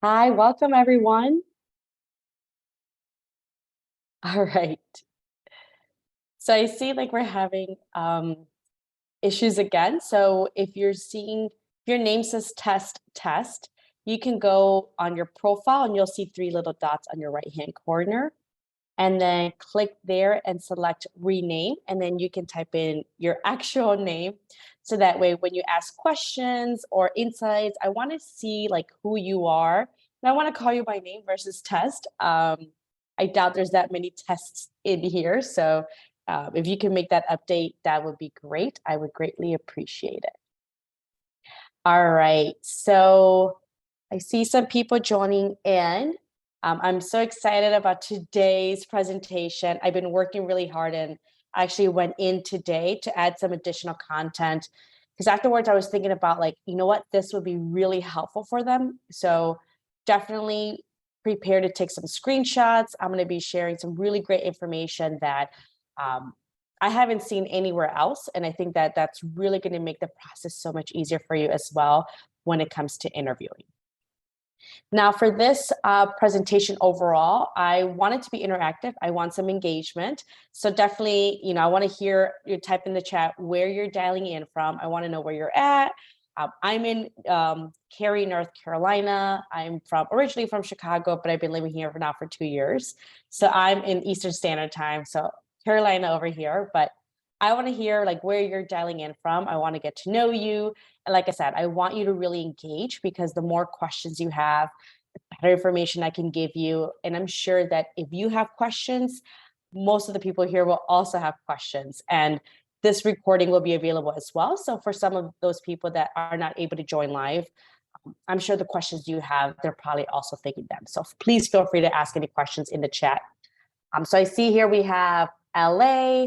Hi, welcome everyone. All right. So I see like we're having issues again. So if you're seeing your name says test test, you can go on your profile and you'll see three little dots on your right hand corner and then click there and select rename and then you can type in your actual name so that way when you ask questions or insights, I want to see like who you are and I want to call you by name versus test. I doubt there's that many tests in here, so if you can make that update, that would be great. I would greatly appreciate it. All right, so I see some people joining in. I'm so excited about today's presentation. I've been working really hard and I actually went in today to add some additional content because afterwards I was thinking about like, you know what, this would be really helpful for them. So definitely prepare to take some screenshots. I'm going to be sharing some really great information that um, I haven't seen anywhere else. And I think that that's really going to make the process so much easier for you as well when it comes to interviewing. Now, for this presentation overall, I want it to be interactive. I want some engagement. So definitely, I want to hear you type in the chat where you're dialing in from. I want to know where you're at. I'm in Cary, North Carolina. I'm originally from Chicago, but I've been living here for 2 years. So I'm in Eastern Standard Time. So Carolina over here, but I want to hear like where you're dialing in from. I want to get to know you. And like I said, I want you to really engage because the more questions you have, the better information I can give you. And I'm sure that if you have questions, most of the people here will also have questions. And this recording will be available as well. So for some of those people that are not able to join live, I'm sure the questions you have, they're probably also thinking them. So please feel free to ask any questions in the chat. So I see here we have LA,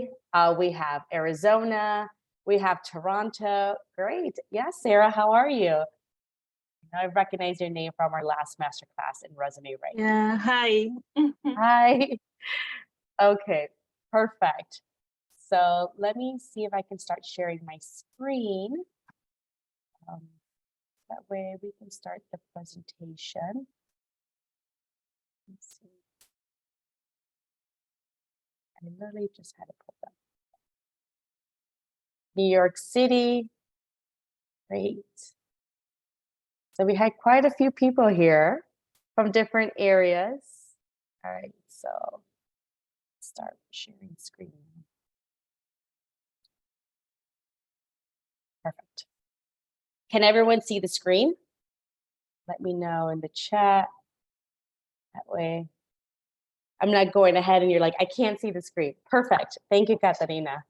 we have Arizona, we have Toronto. Great. Yes, Sarah, how are you? I recognize your name from our last masterclass in resume writing. Yeah, hi. Hi. Okay, perfect. So let me see if I can start sharing my screen. Um, that way we can start the presentation. Let's see. I literally just had to pull them. New York City. Great. So we had quite a few people here from different areas. All right, so start sharing screen. Perfect. Can everyone see the screen? Let me know in the chat. That way I'm not going ahead and you're like, I can't see the screen. Perfect. Thank you, Katarina.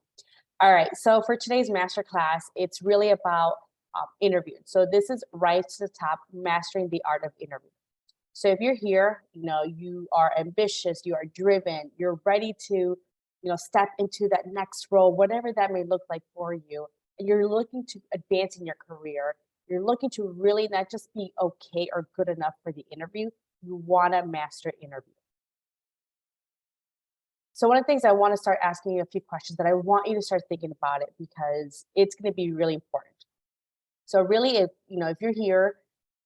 All right, so for today's masterclass, it's really about interviewing. So this is right to the top, mastering the art of interviewing. So if you're here, you are ambitious, you are driven, you're ready to, step into that next role, whatever that may look like for you, and you're looking to advance in your career, you're looking to really not just be okay or good enough for the interview, you want to master interview. So one of the things I want to start asking you a few questions that I want you to start thinking about it because it's going to be really important. So really, if you're here,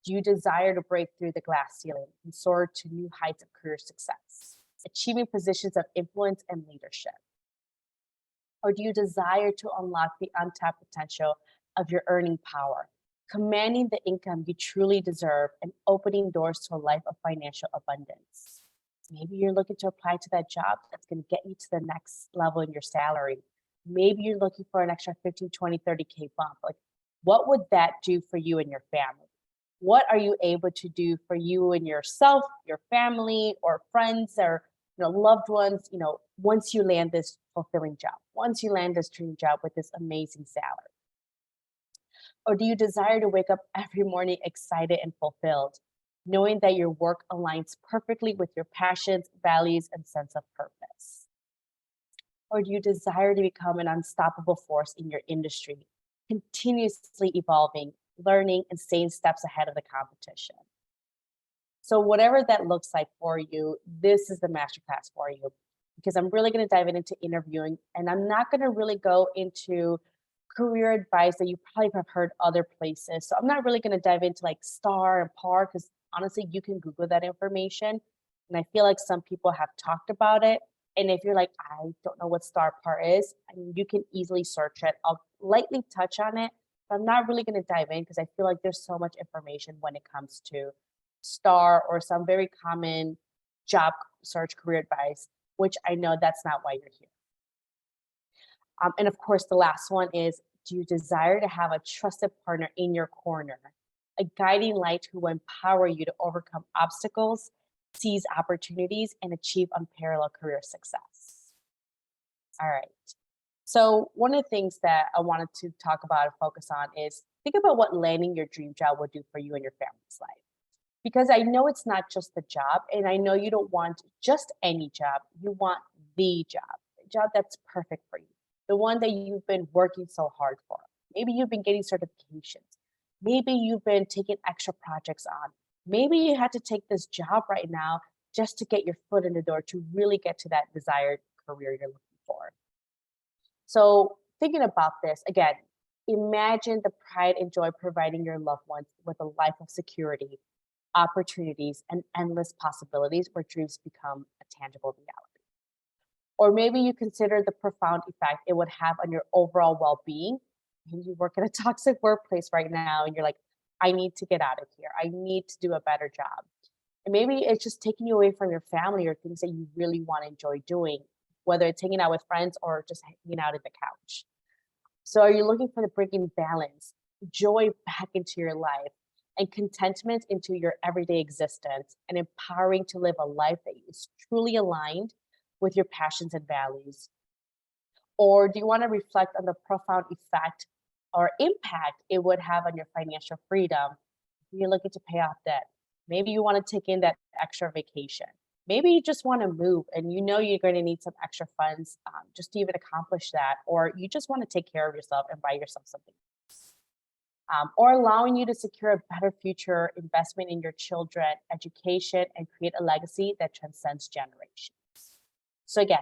do you desire to break through the glass ceiling and soar to new heights of career success, achieving positions of influence and leadership? Or do you desire to unlock the untapped potential of your earning power, commanding the income you truly deserve and opening doors to a life of financial abundance? Maybe you're looking to apply to that job that's going to get you to the next level in your salary. Maybe you're looking for an extra 15, 20, 30K bump. Like, what would that do for you and your family? What are you able to do for you and yourself, your family, or friends, or loved ones, once you land this fulfilling job, once you land this dream job with this amazing salary? Or do you desire to wake up every morning excited and fulfilled, knowing that your work aligns perfectly with your passions, values, and sense of purpose? Or do you desire to become an unstoppable force in your industry, continuously evolving, learning, and staying steps ahead of the competition? So whatever that looks like for you, this is the masterclass for you, because I'm really going to dive into interviewing, and I'm not going to really go into career advice that you probably have heard other places. So I'm not really going to dive into like STAR and PAR because honestly, you can Google that information. And I feel like some people have talked about it. And if you're like, I don't know what star part is, I mean, you can easily search it. I'll lightly touch on it, but I'm not really going to dive in because I feel like there's so much information when it comes to star or some very common job search career advice, which I know that's not why you're here. And of course, the last one is, do you desire to have a trusted partner in your corner, a guiding light who will empower you to overcome obstacles, seize opportunities, and achieve unparalleled career success? All right. So, one of the things that I wanted to talk about and focus on is think about what landing your dream job will do for you and your family's life. Because I know it's not just the job, and I know you don't want just any job, you want the job, a job that's perfect for you, the one that you've been working so hard for. Maybe you've been getting certifications, maybe you've been taking extra projects on, maybe you had to take this job right now just to get your foot in the door to really get to that desired career you're looking for. So, thinking about this again, imagine the pride and joy providing your loved ones with a life of security, opportunities, and endless possibilities where dreams become a tangible reality. Or maybe you consider the profound effect it would have on your overall well being. Maybe you work in a toxic workplace right now and you're like, I need to get out of here. I need to do a better job. And maybe it's just taking you away from your family or things that you really want to enjoy doing, whether it's hanging out with friends or just hanging out on the couch. So, are you looking for the bringing balance, joy back into your life, and contentment into your everyday existence, and empowering to live a life that is truly aligned with your passions and values? Or do you want to reflect on the profound effect or impact it would have on your financial freedom? You're looking to pay off debt. Maybe you want to take in that extra vacation. Maybe you just want to move and you know you're going to need some extra funds just to even accomplish that. Or you just want to take care of yourself and buy yourself something. Or allowing you to secure a better future investment in your children, education, and create a legacy that transcends generations. So, again,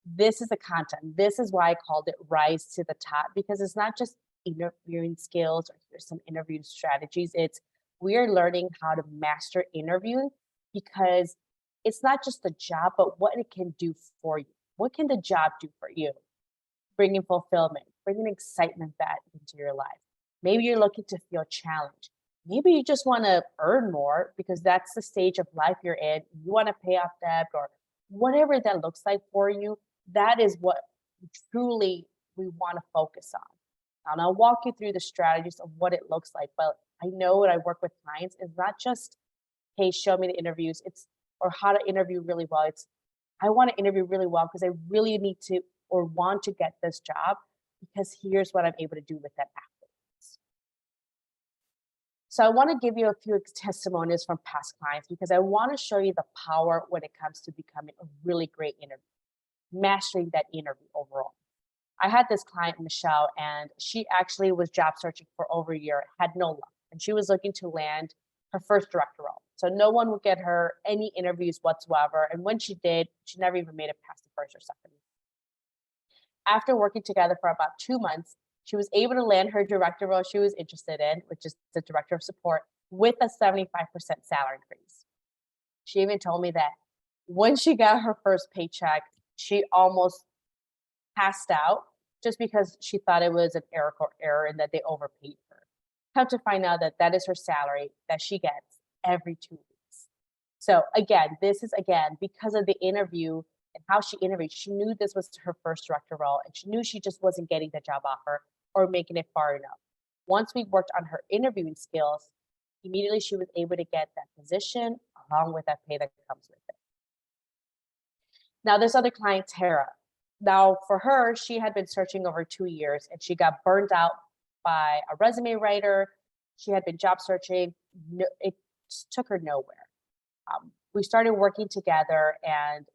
this is the content. This is why I called it Rise to the Top, because it's not just interviewing skills or here's some interview strategies. It's we're learning how to master interviewing because it's not just the job, but what it can do for you. What can the job do for you? Bringing fulfillment, bringing excitement back into your life. Maybe you're looking to feel challenged. Maybe you just want to earn more because that's the stage of life you're in. You want to pay off debt or whatever that looks like for you. That is what truly we want to focus on. And I'll walk you through the strategies of what it looks like. But I know when I work with clients, it's not just, hey, show me the interviews. It's or how to interview really well. It's I want to interview really well because I really need to or want to get this job because here's what I'm able to do with that afterwards. So I want to give you a few testimonials from past clients because I want to show you the power when it comes to becoming a really great interview, mastering that interview overall. I had this client, Michelle, and she actually was job searching for over a year, had no luck, and she was looking to land her first director role. So no one would get her any interviews whatsoever. And when she did, she never even made it past the first or second. After working together for about 2 months, she was able to land her director role she was interested in, which is the director of support, with a 75% salary increase. She even told me that when she got her first paycheck, she almost passed out just because she thought it was an error and that they overpaid her. Come to find out that that is her salary that she gets every 2 weeks. So again, this is again because of the interview and how she interviewed. She knew this was her first director role, and she knew she just wasn't getting the job offer or making it far enough. Once we worked on her interviewing skills, immediately she was able to get that position along with that pay that comes with it. Now, this other client, Tara. Now, for her, she had been searching over 2 years and she got burned out by a resume writer. She had been job searching. It just took her nowhere. We started working together, and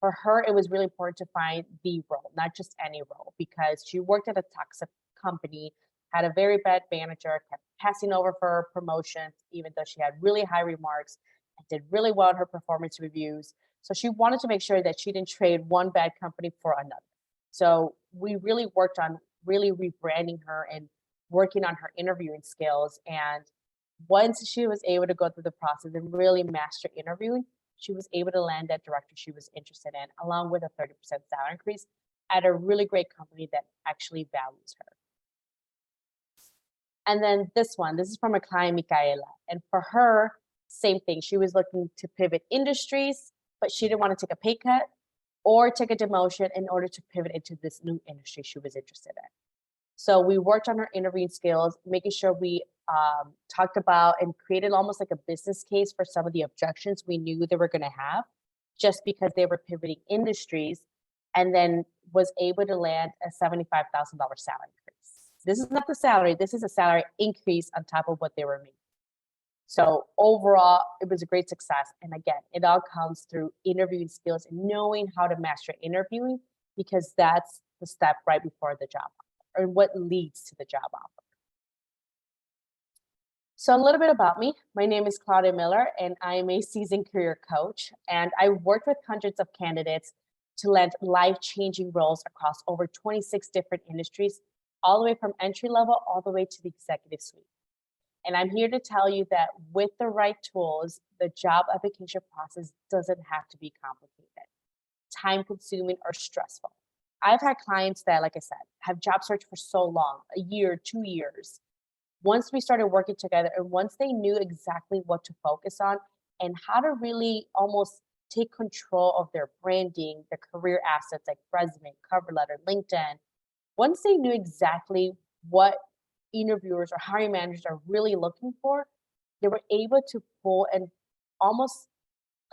for her, it was really important to find the role, not just any role, because she worked at a toxic company, had a very bad manager, kept passing over for her promotions, even though she had really high remarks and did really well in her performance reviews. So she wanted to make sure that she didn't trade one bad company for another. So we really worked on really rebranding her and working on her interviewing skills. And Once she was able to go through the process and really master interviewing, she was able to land that director she was interested in, along with a 30% salary increase at a really great company that actually values her. And then this is from a client, Micaela. And for her, same thing. She was looking to pivot industries, but she didn't want to take a pay cut or take a demotion in order to pivot into this new industry she was interested in. So we worked on her interviewing skills, making sure we talked about and created almost like a business case for some of the objections we knew they were going to have just because they were pivoting industries, and then was able to land a $75,000 salary increase. This is not the salary, this is a salary increase on top of what they were making. So overall, it was a great success. And again, it all comes through interviewing skills and knowing how to master interviewing, because that's the step right before the job offer, or what leads to the job offer. So a little bit about me. My name is Claudia Miller, and I'm a seasoned career coach. And I worked with hundreds of candidates to land life-changing roles across over 26 different industries, all the way from entry level all the way to the executive suite. And I'm here to tell you that with the right tools, the job application process doesn't have to be complicated, time consuming, or stressful. I've had clients that, like I said, have job search for so long, a year, 2 years. Once we started working together and once they knew exactly what to focus on and how to really almost take control of their branding, their career assets like resume, cover letter, LinkedIn, once they knew exactly what interviewers or hiring managers are really looking for, they were able to pull and almost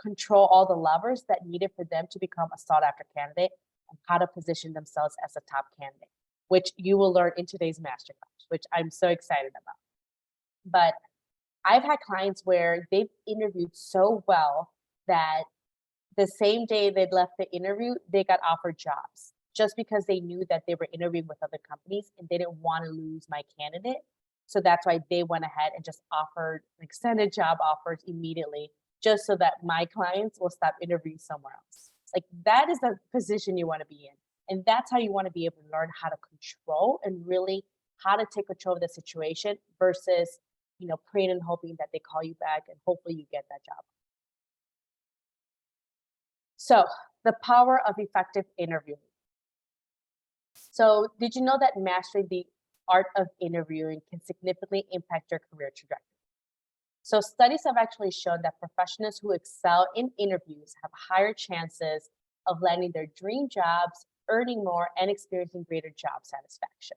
control all the levers that needed for them to become a sought after candidate and how to position themselves as a top candidate, which you will learn in today's masterclass, which I'm so excited about. But I've had clients where they've interviewed so well that the same day they'd left the interview, they got offered jobs just because they knew that they were interviewing with other companies and they didn't want to lose my candidate. So that's why they went ahead and just offered, extended job offers immediately, just so that my clients will stop interviewing somewhere else. Like, that is the position you want to be in. And that's how you want to be able to learn how to control and really how to take control of the situation versus, praying and hoping that they call you back and hopefully you get that job. So the power of effective interviewing. So did you know that mastering the art of interviewing can significantly impact your career trajectory? So studies have actually shown that professionals who excel in interviews have higher chances of landing their dream jobs, earning more, and experiencing greater job satisfaction.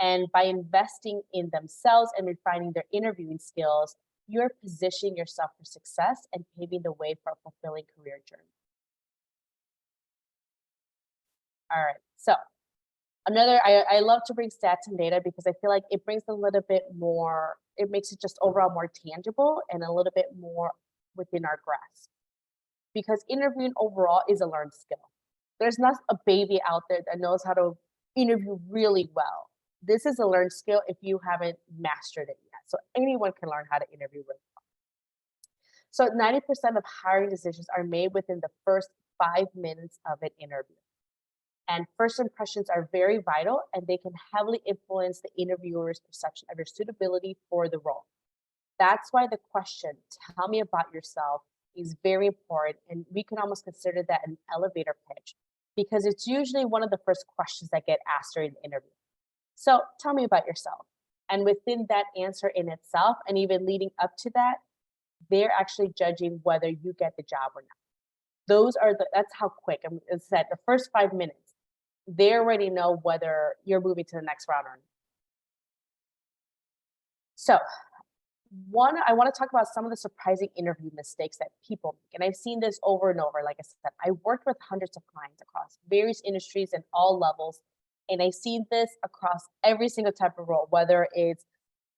And by investing in themselves and refining their interviewing skills, you're positioning yourself for success and paving the way for a fulfilling career journey. All right, so I love to bring stats and data because I feel like it brings a little bit more, it makes it just overall more tangible and a little bit more within our grasp. Because interviewing overall is a learned skill. There's not a baby out there that knows how to interview really well. This is a learned skill if you haven't mastered it yet. So anyone can learn how to interview really well. So 90% of hiring decisions are made within the first 5 minutes of an interview. And first impressions are very vital and they can heavily influence the interviewer's perception of your suitability for the role. That's why the question, tell me about yourself, is very important. And we can almost consider that an elevator pitch because it's usually one of the first questions that get asked during the interview. So tell me about yourself. And within that answer in itself, and even leading up to that, they're actually judging whether you get the job or not. That's how quick. It's that the first 5 minutes, they already know whether you're moving to the next round or not. So I want to talk about some of the surprising interview mistakes that people make. And I've seen this over and over. Like I said, I worked with hundreds of clients across various industries and all levels. And I've seen this across every single type of role, whether it's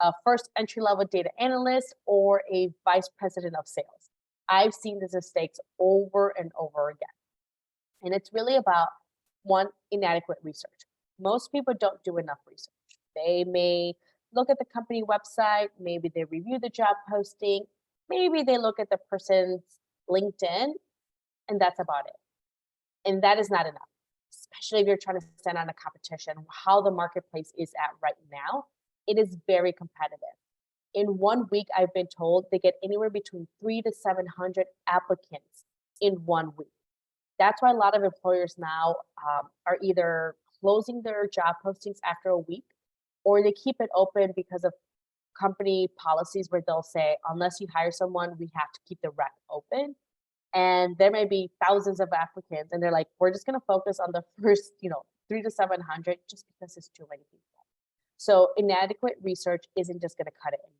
a first entry-level data analyst or a vice president of sales. I've seen these mistakes over and over again. And it's really about, one, inadequate research. Most people don't do enough research. They may look at the company website, maybe they review the job posting, maybe they look at the person's LinkedIn, and that's about it. And that is not enough, especially if you're trying to stand on a competition, how the marketplace is at right now. It is very competitive. In 1 week, I've been told they get anywhere between 3 to 700 applicants in 1 week. That's why a lot of employers now are either closing their job postings after a week, or they keep it open because of company policies where they'll say, unless you hire someone, we have to keep the rec open. And there may be thousands of applicants, and they're like, we're just going to focus on the first, 3 to 700 just because it's too many people. So inadequate research isn't just going to cut it in.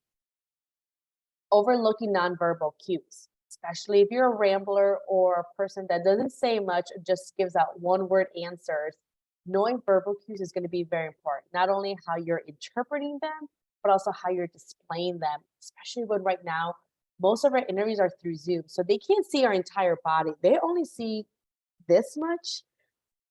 Overlooking nonverbal cues, especially if you're a rambler or a person that doesn't say much, just gives out one word answers. Knowing verbal cues is going to be very important. Not only how you're interpreting them, but also how you're displaying them, especially when right now most of our interviews are through Zoom. So they can't see our entire body. They only see this much.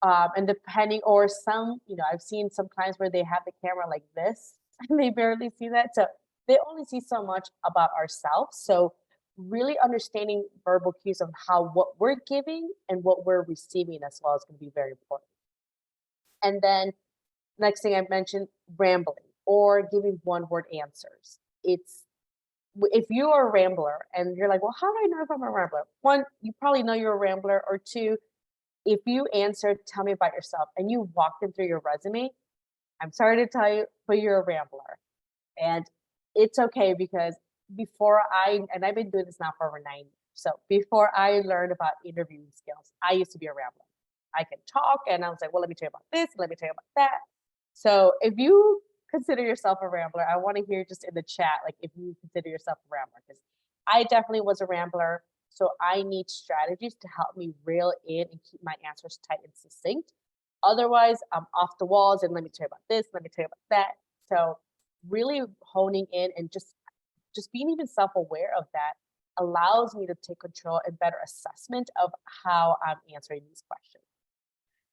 And depending, or some, I've seen some clients where they have the camera like this and they barely see that. So they only see so much about ourselves. So really understanding verbal cues of how what we're giving and what we're receiving as well is going to be very important. And then next thing I mentioned, rambling or giving one word answers. If you are a rambler and you're like, well, how do I know if I'm a rambler? One, you probably know you're a rambler, or two, if you answer, tell me about yourself, and you walk them through your resume, I'm sorry to tell you, but you're a rambler. And it's okay, because and I've been doing this now for over 9 years. So before I learned about interviewing skills, I used to be a rambler. I can talk, and I was like, well, let me tell you about this, let me tell you about that. So if you consider yourself a rambler, I want to hear just in the chat, like if you consider yourself a rambler, because I definitely was a rambler. So I need strategies to help me reel in and keep my answers tight and succinct. Otherwise, I'm off the walls and let me tell you about this, let me tell you about that. So really honing in and just being even self-aware of that allows me to take control and better assessment of how I'm answering these questions.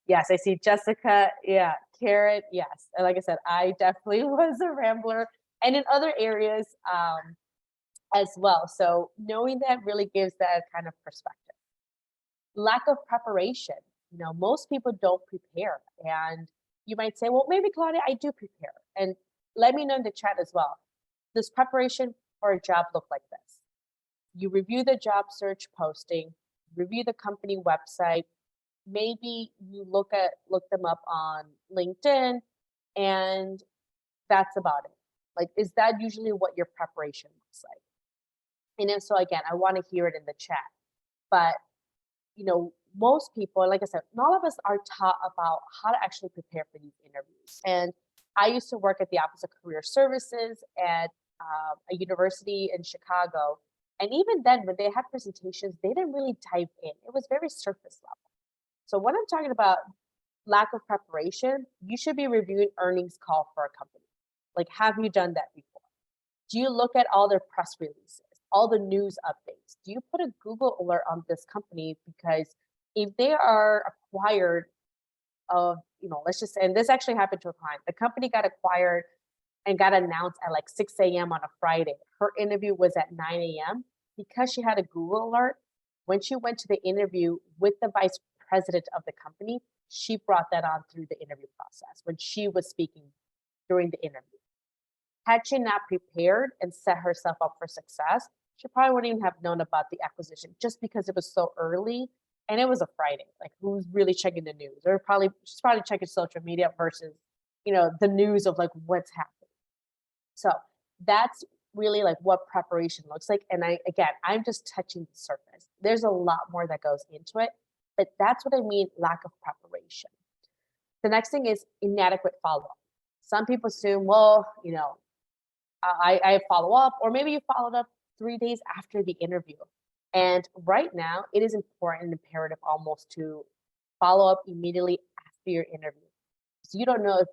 Yes, I see Jessica. Yeah, Karen. Yes. And like I said, I definitely was a rambler, and in other areas as well. So knowing that really gives that kind of perspective. Lack of preparation. Most people don't prepare. And you might say, well, maybe Claudia, I do prepare. And let me know in the chat as well. Does preparation for a job look like this? You review the job search posting, review the company website, maybe you look them up on LinkedIn, and that's about it. Like, is that usually what your preparation looks like? And if so, again, I want to hear it in the chat. But most people, like I said, not all of us are taught about how to actually prepare for these interviews. And I used to work at the Office of Career Services at a university in Chicago. And even then, when they had presentations, they didn't really dive in. It was very surface level. So when I'm talking about lack of preparation, you should be reviewing earnings call for a company. Like, have you done that before? Do you look at all their press releases, all the news updates? Do you put a Google alert on this company? Because if they are acquired let's just say, and this actually happened to a client, the company got acquired and got announced at like 6 a.m. on a Friday. Her interview was at 9 a.m. Because she had a Google alert, when she went to the interview with the vice president of the company, she brought that on through the interview process when she was speaking during the interview. Had she not prepared and set herself up for success, she probably wouldn't even have known about the acquisition, just because it was so early and it was a Friday. Like, who's really checking the news? She's probably checking social media versus, the news of like what's happening. So that's really like what preparation looks like. And I'm just touching the surface. There's a lot more that goes into it, but that's what I mean, lack of preparation. The next thing is inadequate follow-up. Some people assume, well, I follow up, or maybe you followed up 3 days after the interview. And right now, it is important and imperative almost to follow up immediately after your interview. So you don't know if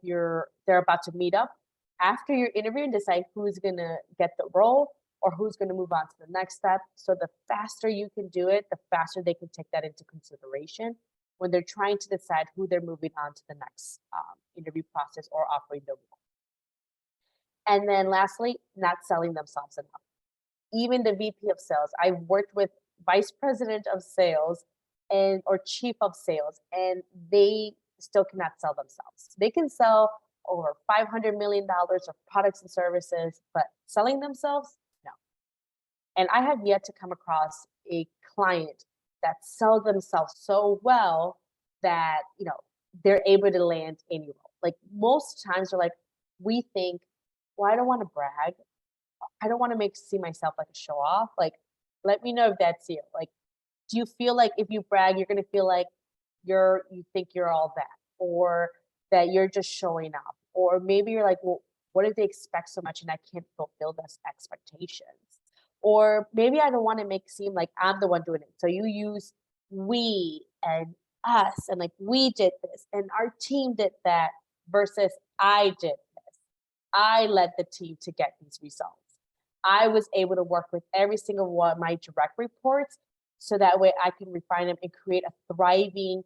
they're about to meet up after your interview and decide who's going to get the role or who's going to move on to the next step. So the faster you can do it, the faster they can take that into consideration when they're trying to decide who they're moving on to the next interview process or offering the role. And then lastly, not selling themselves enough. Even the VP of sales, I've worked with vice president of sales or chief of sales, and they still cannot sell themselves. They can sell over $500 million of products and services, but selling themselves, no. And I have yet to come across a client that sell themselves so well that, they're able to land any role. Like most times they're like, we think, well, I don't want to brag. I don't want to make see myself like a show off. Like, let me know if that's you. Like, do you feel like if you brag, you're gonna feel like you think you're all that, or that you're just showing off, or maybe you're like, well, what if they expect so much and I can't fulfill those expectations? Or maybe I don't want to make seem like I'm the one doing it. So you use we and us and like we did this and our team did that versus I did this. I led the team to get these results. I was able to work with every single one of my direct reports so that way I can refine them and create a thriving,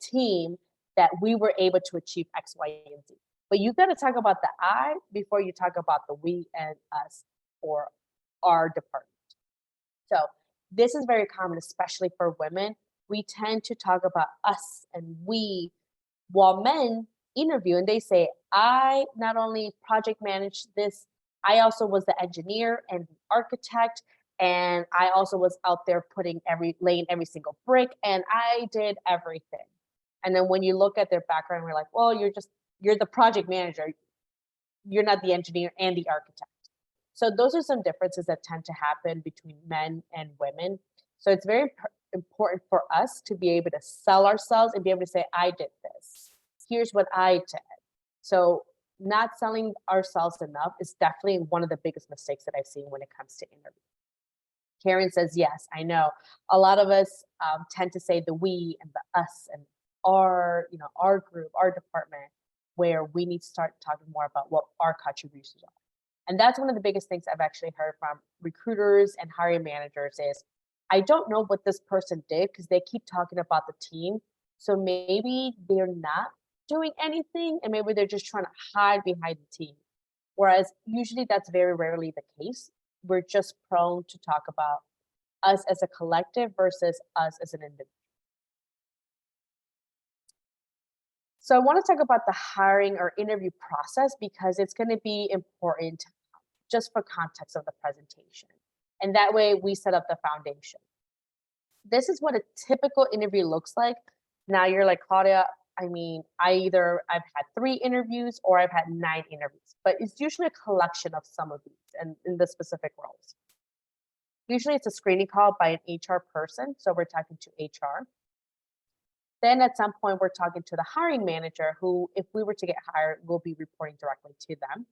team that we were able to achieve X, Y, and Z. But you got to talk about the I before you talk about the we and us or our department. So this is very common, especially for women. We tend to talk about us and we, while men interview and they say, I not only project managed this, I also was the engineer and the architect. And I also was out there laying every single brick and I did everything. And then when you look at their background, we're like, well, you're the project manager. You're not the engineer and the architect. So those are some differences that tend to happen between men and women. So it's very important for us to be able to sell ourselves and be able to say, I did this. Here's what I did. So not selling ourselves enough is definitely one of the biggest mistakes that I've seen when it comes to interviews. Karen says, yes, I know. A lot of us tend to say the we and the us and our group, our department, where we need to start talking more about what our contributions are. And that's one of the biggest things I've actually heard from recruiters and hiring managers is, I don't know what this person did because they keep talking about the team. So maybe they're not doing anything and maybe they're just trying to hide behind the team. Whereas usually that's very rarely the case. We're just prone to talk about us as a collective versus us as an individual. So I want to talk about the hiring or interview process because it's going to be important just for context of the presentation. And that way we set up the foundation. This is what a typical interview looks like. Now you're like, Claudia, I mean, I've had 3 interviews or I've had 9 interviews, but it's usually a collection of some of these and in the specific roles. Usually it's a screening call by an HR person. So we're talking to HR. Then at some point we're talking to the hiring manager who, if we were to get hired, will be reporting directly to them.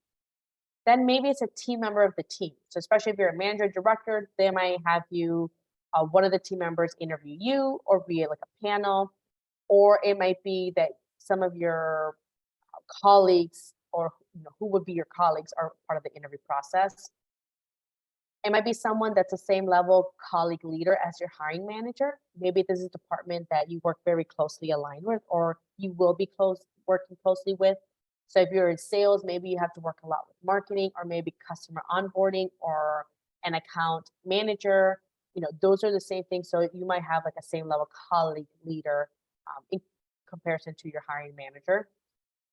Then maybe it's a team member of the team. So especially if you're a manager, director, they might have you, one of the team members interview you or via like a panel, or it might be that some of your colleagues or who would be your colleagues are part of the interview process. It might be someone that's the same level colleague leader as your hiring manager. Maybe this is a department that you work very closely aligned with, or you will be working closely with. So if you're in sales, maybe you have to work a lot with marketing or maybe customer onboarding or an account manager. Those are the same things. So you might have like a same level colleague leader in comparison to your hiring manager.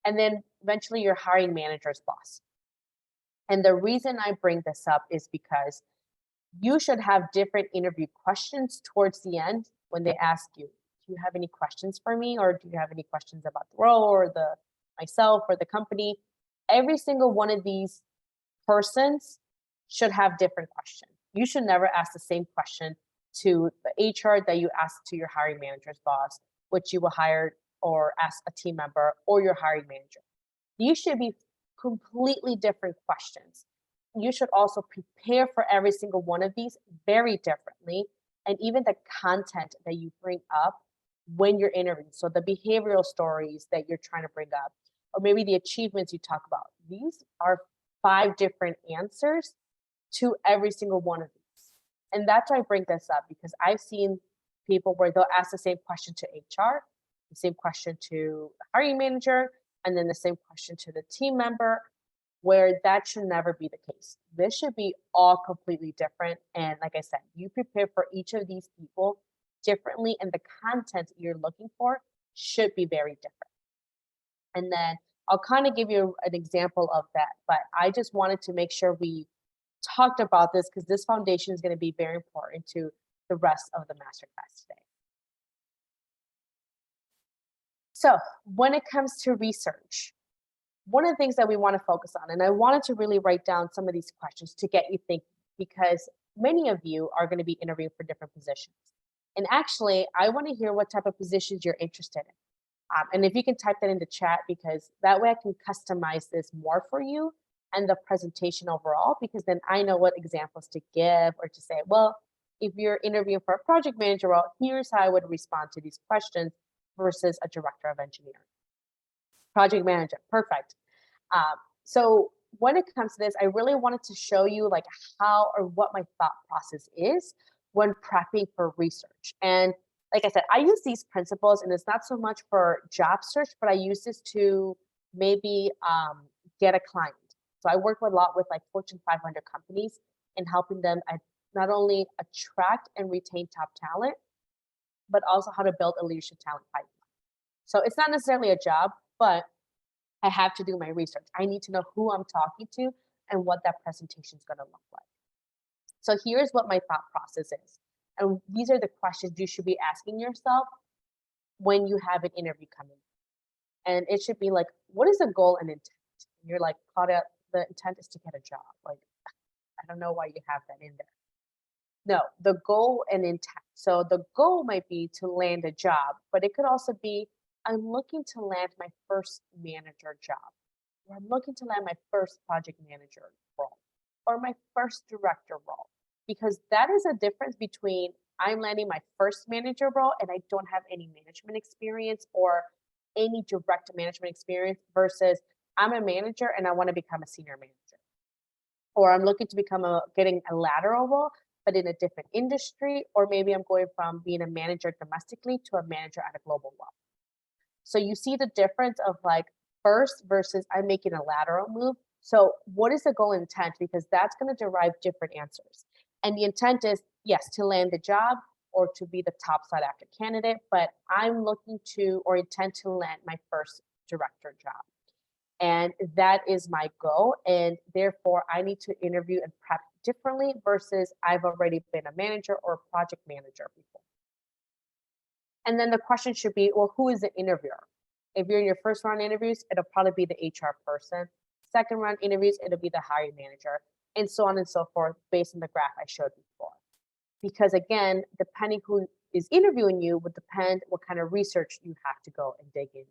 And then eventually your hiring manager's boss. And the reason I bring this up is because you should have different interview questions towards the end when they ask you, do you have any questions for me? Or do you have any questions about the role or myself or the company? Every single one of these persons should have different questions. You should never ask the same question to the HR that you ask to your hiring manager's boss, which you will hire or ask a team member or your hiring manager. These should be completely different questions. You should also prepare for every single one of these very differently. And even the content that you bring up when you're interviewing. So the behavioral stories that you're trying to bring up, or maybe the achievements you talk about. These are 5 different answers to every single one of these. And that's why I bring this up because I've seen people where they'll ask the same question to HR, the same question to the hiring manager, and then the same question to the team member, where that should never be the case. This should be all completely different. And like I said, you prepare for each of these people differently, and the content you're looking for should be very different. And then I'll kind of give you an example of that, but I just wanted to make sure we talked about this because this foundation is going to be very important to the rest of the masterclass today. So when it comes to research, one of the things that we want to focus on, and I wanted to really write down some of these questions to get you thinking, because many of you are going to be interviewing for different positions. And actually, I want to hear what type of positions you're interested in. And if you can type that in the chat, because that way I can customize this more for you and the presentation overall, because then I know what examples to give or to say, well, if you're interviewing for a project manager role, here's how I would respond to these questions versus a director of engineering. Project manager, perfect. So when it comes to this, I really wanted to show you like how or what my thought process is when prepping for research. And like I said, I use these principles, and it's not so much for job search, but I use this to maybe get a client. So I work a lot with like Fortune 500 companies and helping them not only attract and retain top talent, but also how to build a leadership talent pipeline. So it's not necessarily a job, but I have to do my research. I need to know who I'm talking to and what that presentation is going to look like. So here's what my thought process is. And these are the questions you should be asking yourself when you have an interview coming. And it should be like, what is the goal and intent? And you're like, Claudia, the intent is to get a job. Like, I don't know why you have that in there. No, the goal and intent. So the goal might be to land a job, but it could also be, I'm looking to land my first manager job, or I'm looking to land my first project manager role, or my first director role, because that is a difference between I'm landing my first manager role and I don't have any management experience or any direct management experience versus I'm a manager and I want to become a senior manager, or I'm looking to become getting a lateral role, but in a different industry, or maybe I'm going from being a manager domestically to a manager at a global level. So you see the difference of like first versus I'm making a lateral move. So what is the goal and intent? Because that's going to derive different answers. And the intent is, yes, to land the job or to be the top sought after candidate, but I'm looking to or intend to land my first director job. And that is my goal. And therefore, I need to interview and prep differently versus I've already been a manager or a project manager before. And then the question should be, well, who is the interviewer? If you're in your first round interviews, it'll probably be the HR person. Second round interviews, it'll be the hiring manager, and so on and so forth, based on the graph I showed before. Because again, depending who is interviewing you would depend what kind of research you have to go and dig in.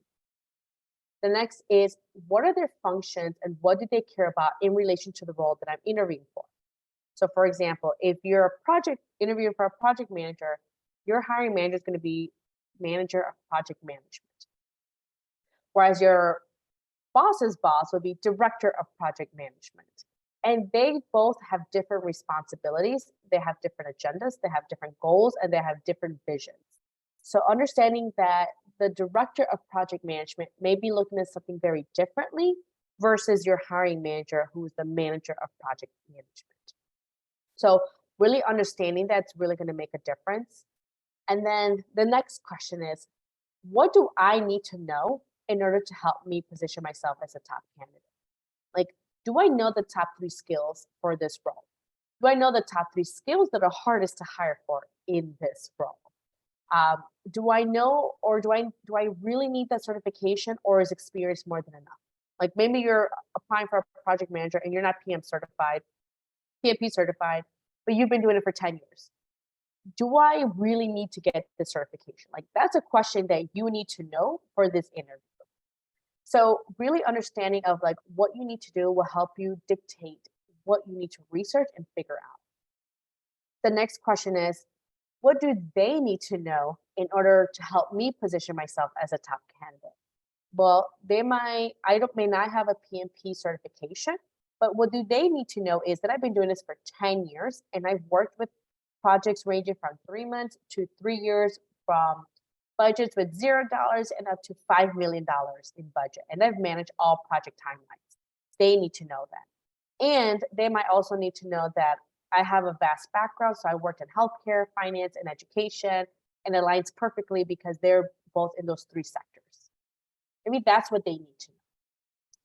The next is, what are their functions and what do they care about in relation to the role that I'm interviewing for? So for example, if you're a project interviewing for a project manager, your hiring manager is going to be manager of project management. Whereas your boss's boss would be director of project management. And they both have different responsibilities. They have different agendas, they have different goals, and they have different visions. So understanding that the director of project management may be looking at something very differently versus your hiring manager, who is the manager of project management. So really understanding that's really going to make a difference. And then the next question is, what do I need to know in order to help me position myself as a top candidate? Like, do I know the top 3 skills for this role? Do I know the top 3 skills that are hardest to hire for in this role? Do I know, or do I really need that certification, or is experience more than enough? Like maybe you're applying for a project manager and you're not PMP certified, but you've been doing it for 10 years. Do I really need to get the certification? Like that's a question that you need to know for this interview. So really understanding of like what you need to do will help you dictate what you need to research and figure out. The next question is, what do they need to know in order to help me position myself as a top candidate? Well, may not have a PMP certification, but what do they need to know is that I've been doing this for 10 years and I've worked with projects ranging from 3 months to 3 years, from budgets with $0 and up to $5 million in budget. And I've managed all project timelines. They need to know that. And they might also need to know that I have a vast background. So I worked in healthcare, finance, and education, and it aligns perfectly because they're both in those 3 sectors. Maybe that's what they need to know.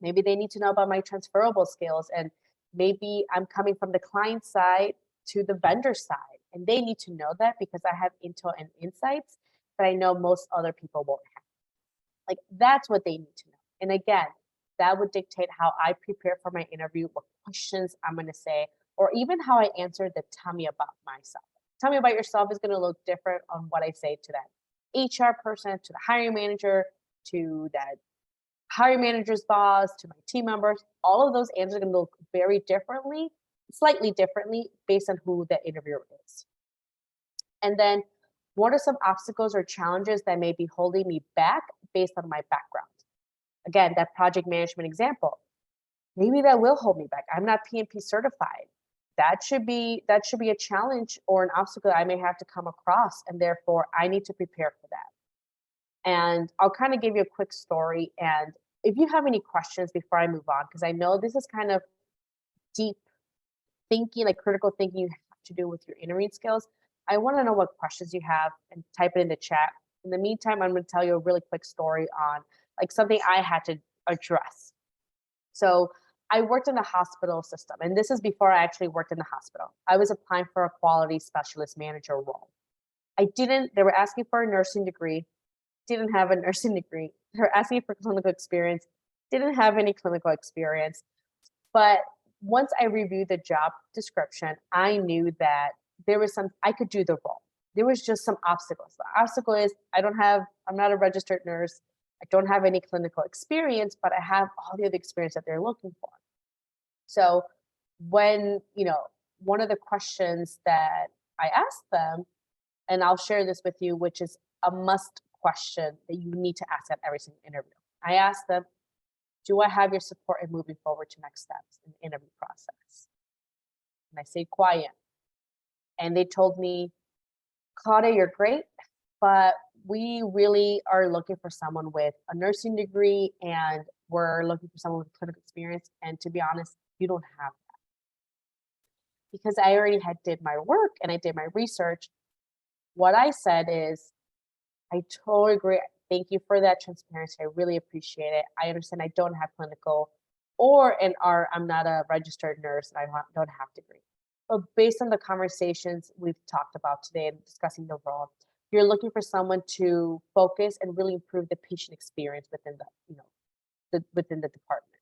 Maybe they need to know about my transferable skills, and maybe I'm coming from the client side to the vendor side, and they need to know that because I have intel and insights that I know most other people won't have. Like, that's what they need to know. And again, that would dictate how I prepare for my interview, what questions I'm going to say, or even how I answer the tell me about myself. Tell me about yourself is going to look different on what I say to that HR person, to the hiring manager, to that hiring manager's boss, to my team members. All of those answers are going to look very differently, slightly differently based on who the interviewer is. And then what are some obstacles or challenges that may be holding me back based on my background? Again, that project management example, maybe that will hold me back. I'm not PMP certified. That should be a challenge or an obstacle I may have to come across, and therefore I need to prepare for that. And I'll kind of give you a quick story. And if you have any questions before I move on, because I know this is kind of deep thinking, like critical thinking you have to do with your interviewing skills, I want to know what questions you have and type it in the chat. In the meantime, I'm going to tell you a really quick story on like something I had to address. So I worked in the hospital system, and this is before I actually worked in the hospital. I was applying for a quality specialist manager role. They were asking for a nursing degree, didn't have a nursing degree. They were asking for clinical experience, didn't have any clinical experience. But once I reviewed the job description, I knew that I could do the role. There was just some obstacles. The obstacle is I'm not a registered nurse. I don't have any clinical experience, but I have all the other experience that they're looking for. So when, one of the questions that I asked them, and I'll share this with you, which is a must question that you need to ask at every single interview. I asked them, do I have your support in moving forward to next steps in the interview process? And I stayed quiet. And they told me, Claudia, you're great, but we really are looking for someone with a nursing degree, and we're looking for someone with clinical experience. And to be honest, you don't have that. Because I already did my work and I did my research. What I said is, I totally agree. Thank you for that transparency. I really appreciate it. I understand I don't have clinical I'm not a registered nurse and I don't have degree. But based on the conversations we've talked about today and discussing the role, you're looking for someone to focus and really improve the patient experience within within the department.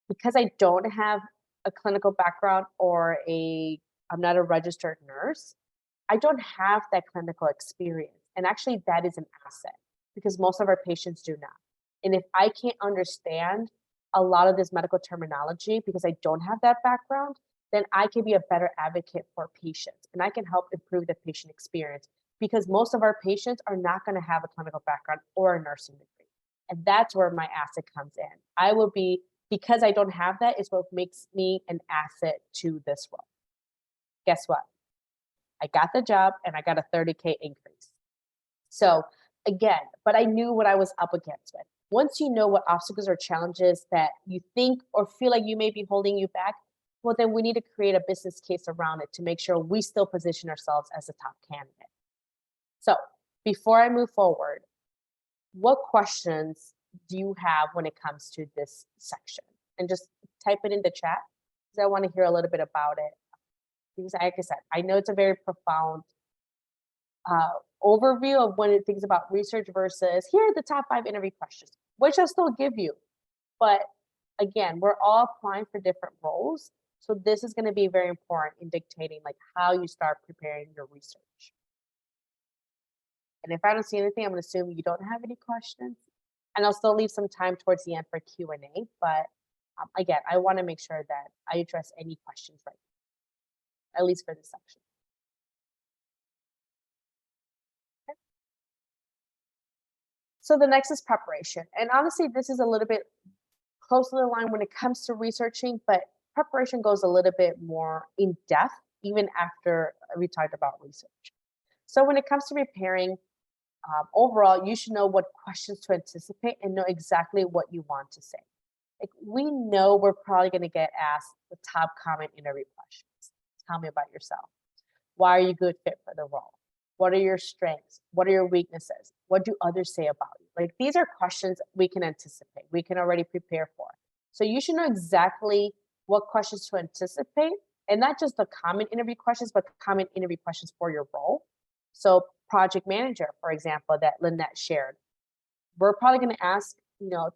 Because I don't have a clinical background I'm not a registered nurse, I don't have that clinical experience. And actually that is an asset because most of our patients do not. And if I can't understand a lot of this medical terminology because I don't have that background, then I can be a better advocate for patients and I can help improve the patient experience because most of our patients are not going to have a clinical background or a nursing degree. And that's where my asset comes in. Because I don't have that, is what makes me an asset to this role. Guess what? I got the job and I got a 30K increase. So again, but I knew what I was up against with. Once you know what obstacles or challenges that you think or feel like you may be holding you back, well, then we need to create a business case around it to make sure we still position ourselves as a top candidate. So before I move forward, what questions do you have when it comes to this section? And just type it in the chat because I want to hear a little bit about it. Because like I said, I know it's a very profound overview of when it thinks about research versus here are the top 5 interview questions, which I'll still give you. But again, we're all applying for different roles. So this is going to be very important in dictating like how you start preparing your research. And if I don't see anything, I'm going to assume you don't have any questions. And I'll still leave some time towards the end for Q&A. But again, I want to make sure that I address any questions right now, at least for this section. Okay. So the next is preparation. And honestly, this is a little bit close to the line when it comes to researching, but preparation goes a little bit more in depth, even after we talked about research. So when it comes to preparing, overall, you should know what questions to anticipate and know exactly what you want to say. Like we know we're probably going to get asked the top common interview questions. Tell me about yourself. Why are you a good fit for the role? What are your strengths? What are your weaknesses? What do others say about you? Like these are questions we can anticipate. We can already prepare for. So you should know exactly what questions to anticipate, and not just the common interview questions, but common interview questions for your role. So project manager, for example, that Lynette shared, we're probably going to ask,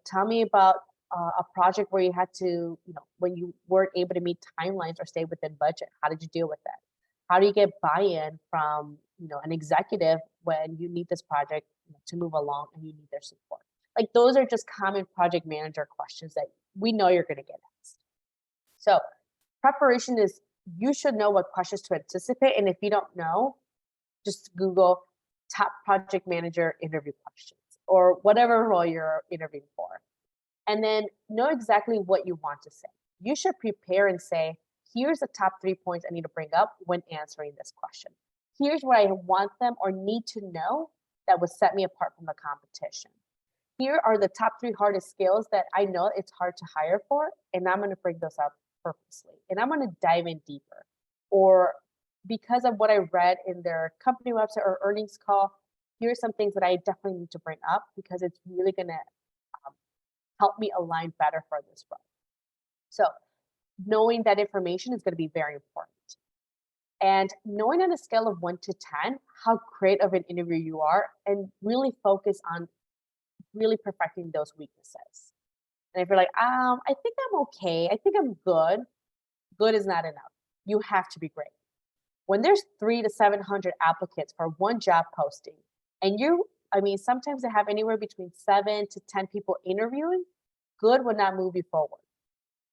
tell me about a project where you had to, when you weren't able to meet timelines or stay within budget. How did you deal with that? How do you get buy-in from, an executive when you need this project to move along and you need their support? Like those are just common project manager questions that we know you're going to get asked. So preparation is, you should know what questions to anticipate. And if you don't know, just Google top project manager interview questions or whatever role you're interviewing for. And then know exactly what you want to say. You should prepare and say, here's the top 3 points I need to bring up when answering this question. Here's what I want them or need to know that would set me apart from the competition. Here are the top 3 hardest skills that I know it's hard to hire for, and I'm going to bring those up purposely. And I'm going to dive in deeper. Or because of what I read in their company website or earnings call, here's some things that I definitely need to bring up because it's really going to help me align better for this role. So knowing that information is going to be very important. And knowing on a scale of 1 to 10 how great of an interviewer you are, and really focus on really perfecting those weaknesses. And if you're like, I think I'm okay, I think I'm good is not enough. You have to be great. When there's 300 to 700 applicants for one job posting, and sometimes they have anywhere between 7 to 10 people interviewing, good will not move you forward.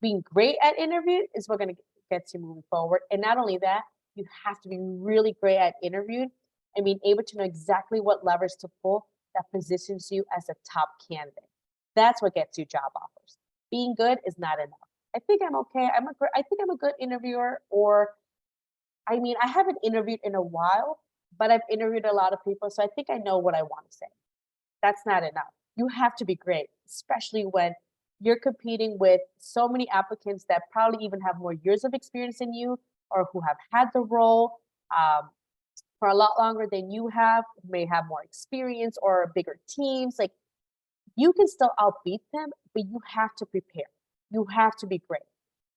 Being great at interview is what's going to get you moving forward. And not only that, you have to be really great at interviewing and being able to know exactly what levers to pull that positions you as a top candidate. That's what gets you job offers. Being good is not enough. I think I'm okay. I think I'm a good interviewer. Or, I haven't interviewed in a while, but I've interviewed a lot of people, so I think I know what I want to say. That's not enough. You have to be great, especially when you're competing with so many applicants that probably even have more years of experience than you, or who have had the role for a lot longer than you have, may have more experience or bigger teams. Like, you can still outbeat them, but you have to prepare. You have to be great.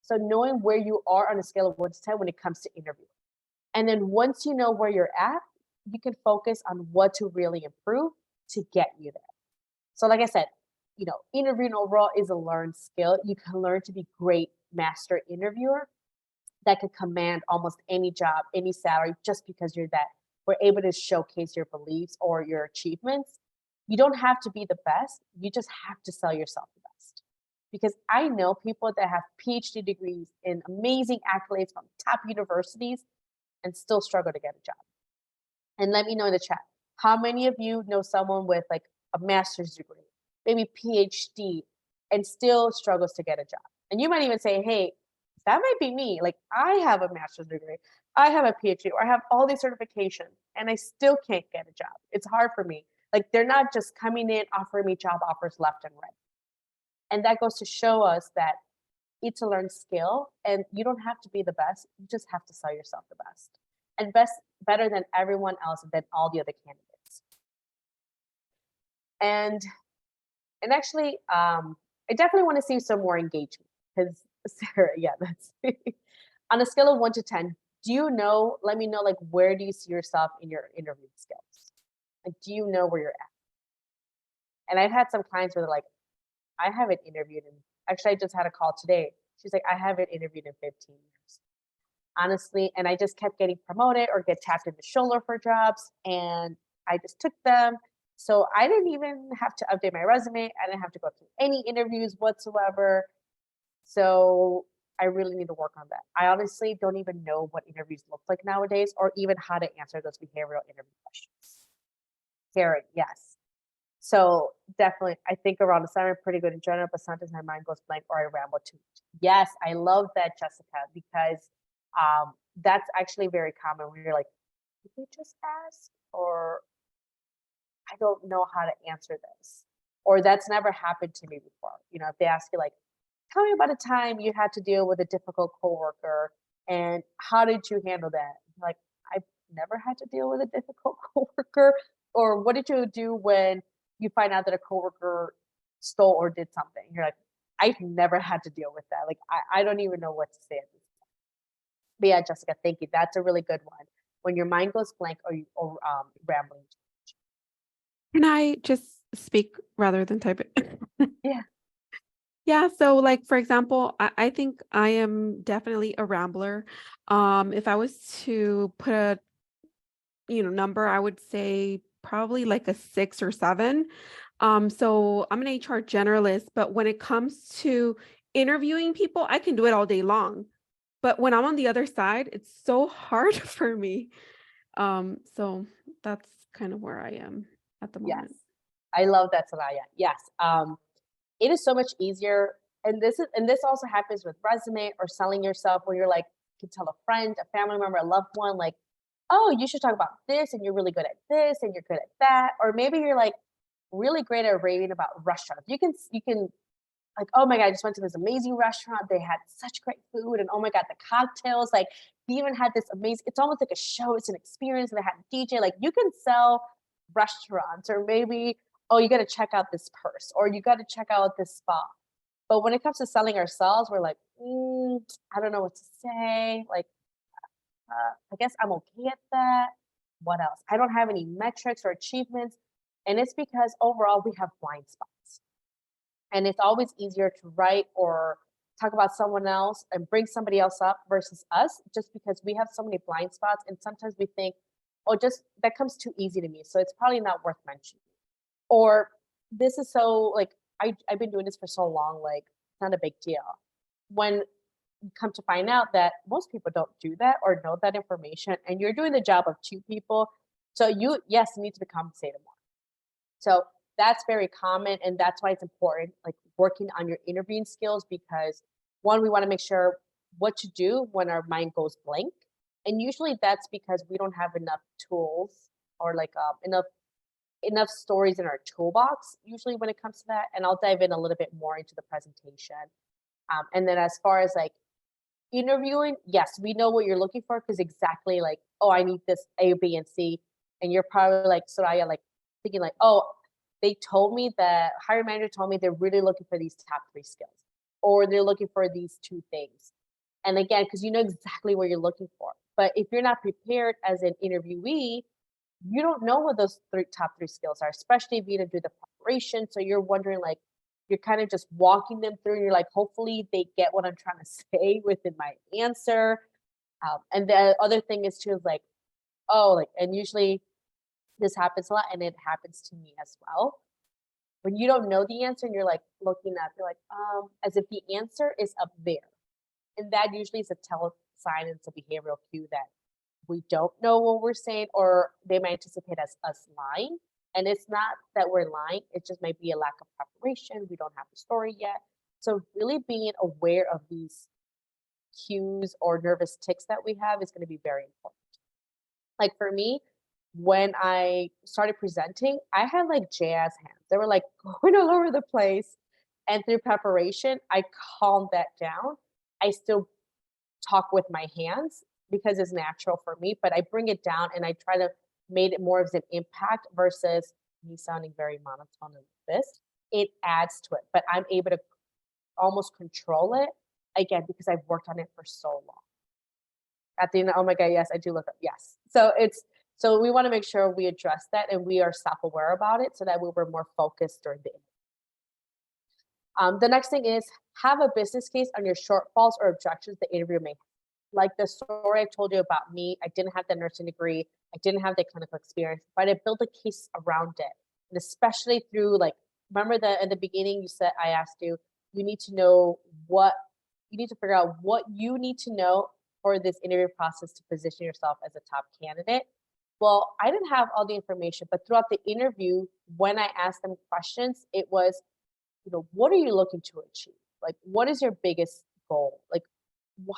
So knowing where you are on a scale of 1 to 10 when it comes to interviewing. And then once you know where you're at, you can focus on what to really improve to get you there. So like I said, interviewing overall is a learned skill. You can learn to be great master interviewer that can command almost any job, any salary, just because we're able to showcase your beliefs or your achievements. You don't have to be the best. You just have to sell yourself the best. Because I know people that have PhD degrees in amazing accolades from top universities and still struggle to get a job. And let me know in the chat, how many of you know someone with like a master's degree, maybe PhD, and still struggles to get a job? And you might even say, hey, that might be me. Like, I have a master's degree, I have a PhD, or I have all these certifications, and I still can't get a job. It's hard for me. Like, they're not just coming in, offering me job offers left and right. And that goes to show us that it's a learned skill, and you don't have to be the best. You just have to sell yourself the best, and better than everyone else, and than all the other candidates. And actually, I definitely want to see some more engagement, because Sarah, yeah, that's on a scale of 1 to 10. Let me know, like, where do you see yourself in your interview skills? Like, do you know where you're at? And I've had some clients where they're like, I haven't interviewed in, actually, I just had a call today. She's like, I haven't interviewed in 15 years. Honestly, and I just kept getting promoted or get tapped in the shoulder for jobs, and I just took them. So I didn't even have to update my resume. I didn't have to go through any interviews whatsoever. So I really need to work on that. I honestly don't even know what interviews look like nowadays, or even how to answer those behavioral interview questions. Karen, yes. So definitely, I think around the summer, I'm pretty good in general, but sometimes my mind goes blank or I ramble too much. Yes, I love that, Jessica, because that's actually very common when you're like, did they just ask? Or I don't know how to answer this. Or that's never happened to me before. If they ask you like, tell me about a time you had to deal with a difficult coworker and how did you handle that? Like, I've never had to deal with a difficult coworker. Or what did you do when you find out that a coworker stole or did something? You're like, I've never had to deal with that. Like I don't even know what to say at this. But yeah, Jessica, thank you. That's a really good one. When your mind goes blank or you or rambling. Can I just speak rather than type it? Yeah. Yeah, so like for example, I think I am definitely a rambler. If I was to put a number, I would say probably like a 6 or 7. So I'm an HR generalist, but when it comes to interviewing people, I can do it all day long. But when I'm on the other side, it's so hard for me. So that's kind of where I am at the Yes. moment. I love that, Soraya. Yes. It is so much easier. And this also happens with resume or selling yourself where you're like, you can tell a friend, a family member, a loved one, like, oh, you should talk about this and you're really good at this and you're good at that. Or maybe you're like really great at raving about restaurants. You can like, oh my God, I just went to this amazing restaurant. They had such great food. And oh my God, the cocktails, like they even had this amazing, it's almost like a show, it's an experience. And they had a DJ. Like you can sell restaurants, or maybe, oh, you got to check out this purse, or you got to check out this spa. But when it comes to selling ourselves, we're like, I don't know what to say. Like, I guess I'm okay at that. What else? I don't have any metrics or achievements. And it's because overall we have blind spots. And it's always easier to write or talk about someone else and bring somebody else up versus us, just because we have so many blind spots. And sometimes we think, oh, just that comes too easy to me. So it's probably not worth mentioning. Or this is so like, I've been doing this for so long, like, it's not a big deal. When you come to find out that most people don't do that or know that information, and you're doing the job of two people. So you, yes, you need to be compensated more. So that's very common, and that's why it's important, like working on your interviewing skills, because one, we want to make sure what to do when our mind goes blank, and usually that's because we don't have enough tools or like enough stories in our toolbox. Usually when it comes to that, and I'll dive in a little bit more into the presentation. And then as far as like interviewing, yes, we know what you're looking for because exactly like, oh, I need this A, B, and C. And you're probably like, Soraya, like thinking like, oh, they told me that hiring manager told me they're really looking for these top 3 skills, or they're looking for these 2 things. And again, because you know exactly what you're looking for. But if you're not prepared as an interviewee, you don't know what those top 3 skills are, especially if you didn't do the preparation. So you're wondering like, you're kind of just walking them through and you're like, hopefully they get what I'm trying to say within my answer. And the other thing is too, is like, oh, like, and usually this happens a lot and it happens to me as well. When you don't know the answer and you're like looking up, you're like, as if the answer is up there. And that usually is a tell sign, and it's a behavioral cue that we don't know what we're saying, or they might anticipate as us lying. And it's not that we're lying, it just might be a lack of preparation. We don't have the story yet. So really being aware of these cues or nervous tics that we have is going to be very important. Like for me, when I started presenting, I had like jazz hands. They were like going all over the place. And through preparation, I calmed that down. I still talk with my hands because it's natural for me, but I bring it down and I try to make it more of an impact versus me sounding very monotone and this. It adds to it, but I'm able to almost control it again because I've worked on it for so long. At the end, oh my God, yes, I do look up. Yes. So we want to make sure we address that and we are self-aware about it so that we were more focused during the interview. The next thing is have a business case on your shortfalls or objections the interviewer may have. Like the story I told you about me, I didn't have the nursing degree, I didn't have the clinical experience, but I built a case around it. And especially through like, remember that in the beginning you said, I asked you, you need to know what, you need to figure out what you need to know for this interview process to position yourself as a top candidate. Well, I didn't have all the information, but throughout the interview, when I asked them questions, it was, what are you looking to achieve? Like, what is your biggest goal? Like,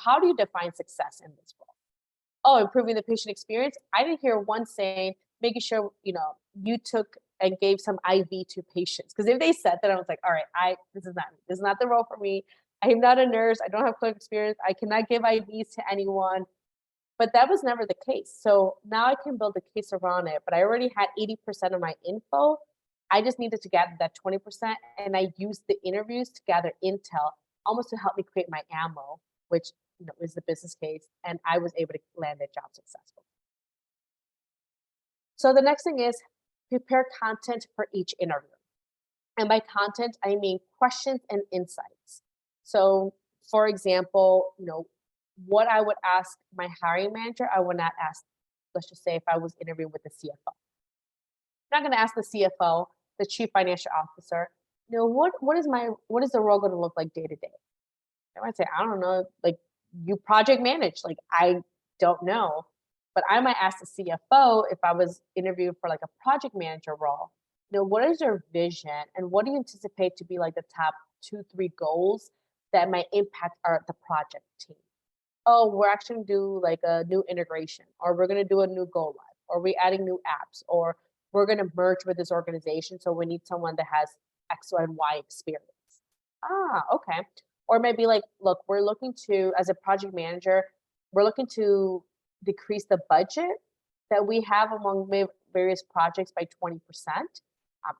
how do you define success in this role? Oh, improving the patient experience. I didn't hear one saying making sure you took and gave some IV to patients. Because if they said that, I was like, all right, this is not me. This is not the role for me. I am not a nurse. I don't have clinical experience. I cannot give IVs to anyone. But that was never the case. So now I can build a case around it. But I already had 80% of my info. I just needed to gather that 20%, and I used the interviews to gather intel almost to help me create my ammo, which is the business case, and I was able to land that job successfully. So the next thing is prepare content for each interview. And by content, I mean questions and insights. So, for example, what I would ask my hiring manager, I would not ask, let's just say if I was interviewing with the CFO. I'm not going to ask the CFO, the chief financial officer, what is the role going to look like day to day? I might say, I don't know, like you project manage. Like I don't know. But I might ask the CFO if I was interviewed for like a project manager role, what is your vision and what do you anticipate to be like the top 2, 3 goals that might impact the project team? Oh, we're actually gonna do like a new integration, or we're gonna do a new go live, or we're adding new apps, or we're gonna merge with this organization. So we need someone that has X, Y, and Y experience. Ah, okay. Or maybe like, look, we're looking to, as a project manager, we're looking to decrease the budget that we have among various projects by 20%.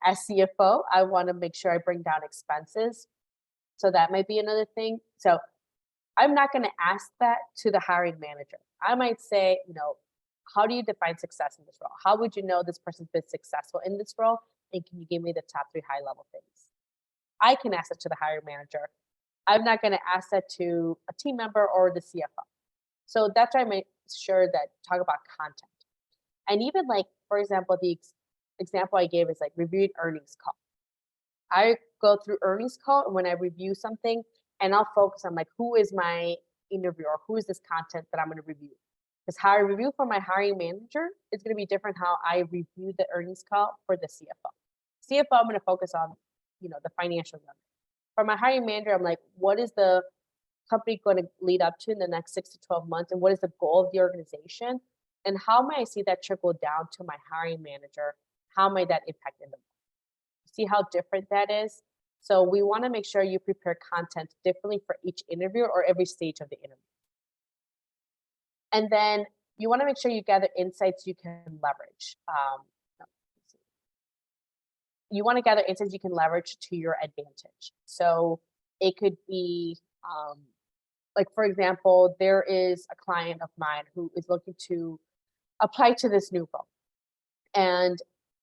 As CFO, I want to make sure I bring down expenses. So that might be another thing. So I'm not going to ask that to the hiring manager. I might say, how do you define success in this role? How would you know this person's been successful in this role? And can you give me the top 3 high level things? I can ask it to the hiring manager. I'm not going to ask that to a team member or the CFO. So that's why I make sure that talk about content. And even like, for example, the example I gave is like reviewed earnings call. I go through earnings call and when I review something and I'll focus on like who is my interviewer, who is this content that I'm going to review. Because how I review for my hiring manager is going to be different how I review the earnings call for the CFO. CFO, I'm going to focus on, the financial number. For my hiring manager, I'm like, what is the company going to lead up to in the next 6 to 12 months? And what is the goal of the organization? And how might I see that trickle down to my hiring manager? How might that impact them? See how different that is? So we want to make sure you prepare content differently for each interview or every stage of the interview. And then you want to make sure you gather insights you can leverage. You want to gather insights you can leverage to your advantage. So it could be like, for example, there is a client of mine who is looking to apply to this new role. And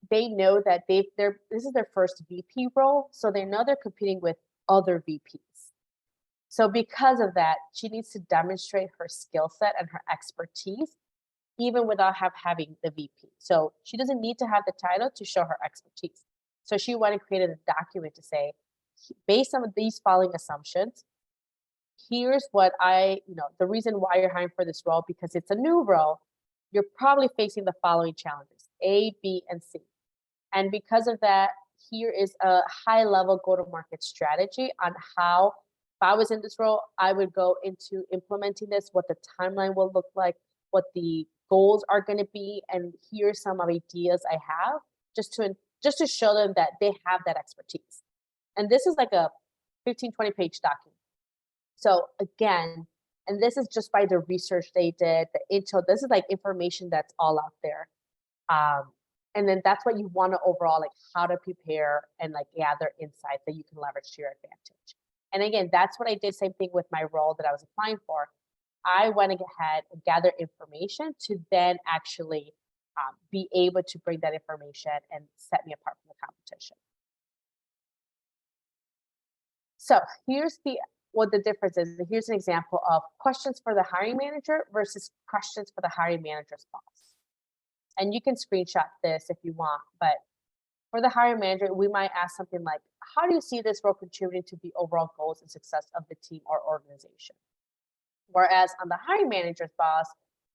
they know that this is their first VP role. So they know they're competing with other VPs. So because of that, she needs to demonstrate her skill set and her expertise, even without having the VP. So she doesn't need to have the title to show her expertise. So she went and created a document to say, based on these following assumptions, here's what the reason why you're hiring for this role, because it's a new role, you're probably facing the following challenges, A, B, and C. And because of that, here is a high level go-to-market strategy on how, if I was in this role, I would go into implementing this, what the timeline will look like, what the goals are going to be, and here's some ideas I have just to show them that they have that expertise. And this is like a 15, 20-page document. So again, and this is just by the research they did, the intel, this is like information that's all out there. And then that's what you want to overall, like how to prepare and like gather insights that you can leverage to your advantage. And again, that's what I did. Same thing with my role that I was applying for. I went ahead and gathered information to then actually be able to bring that information and set me apart from the competition. So here's what the difference is. Here's an example of questions for the hiring manager versus questions for the hiring manager's boss. And you can screenshot this if you want, but for the hiring manager, we might ask something like, how do you see this role contributing to the overall goals and success of the team or organization? Whereas on the hiring manager's boss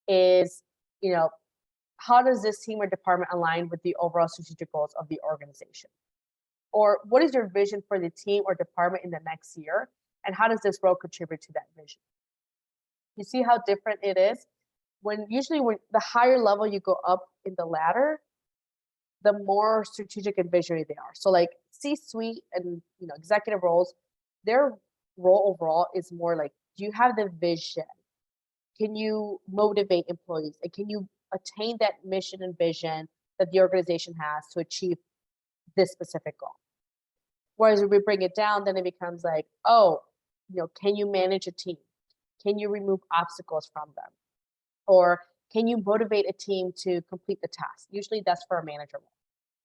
is, how does this team or department align with the overall strategic goals of the organization? Or what is your vision for the team or department in the next year? And how does this role contribute to that vision? You see how different it is? When the higher level you go up in the ladder, the more strategic and visionary they are. So like C-suite and executive roles, their role overall is more like, do you have the vision? Can you motivate employees? And can you attain that mission and vision that the organization has to achieve this specific goal. Whereas if we bring it down, then it becomes like, oh, can you manage a team? Can you remove obstacles from them? Or can you motivate a team to complete the task? Usually that's for a manager role.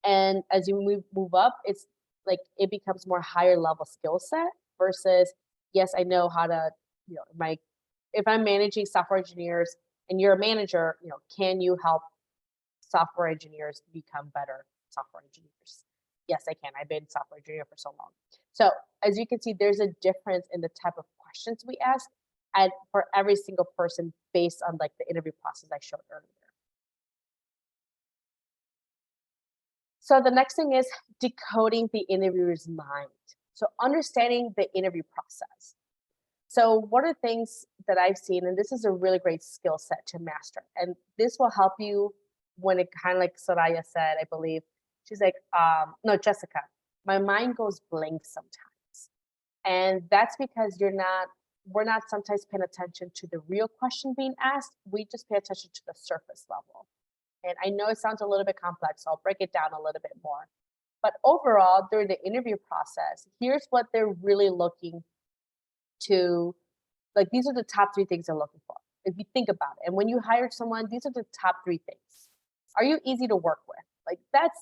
And as you move up, it's like it becomes more higher level skill set versus, yes, I know how to, my if I'm managing software engineers and you're a manager, can you help software engineers become better software engineers? Yes, I can. I've been software engineer for so long. So as you can see, there's a difference in the type of questions we ask and for every single person based on like the interview process I showed earlier. So the next thing is decoding the interviewer's mind. So understanding the interview process. So one of the things that I've seen, and this is a really great skill set to master, and this will help you when it kind of like Soraya said, I believe, she's like, no, Jessica, my mind goes blank sometimes. And that's because we're not sometimes paying attention to the real question being asked. We just pay attention to the surface level. And I know it sounds a little bit complex, so I'll break it down a little bit more. But overall, during the interview process, here's what they're really looking to, like, these are the top three things they're looking for. If you think about it, and when you hire someone, these are the top three things. Are you easy to work with? Like, that's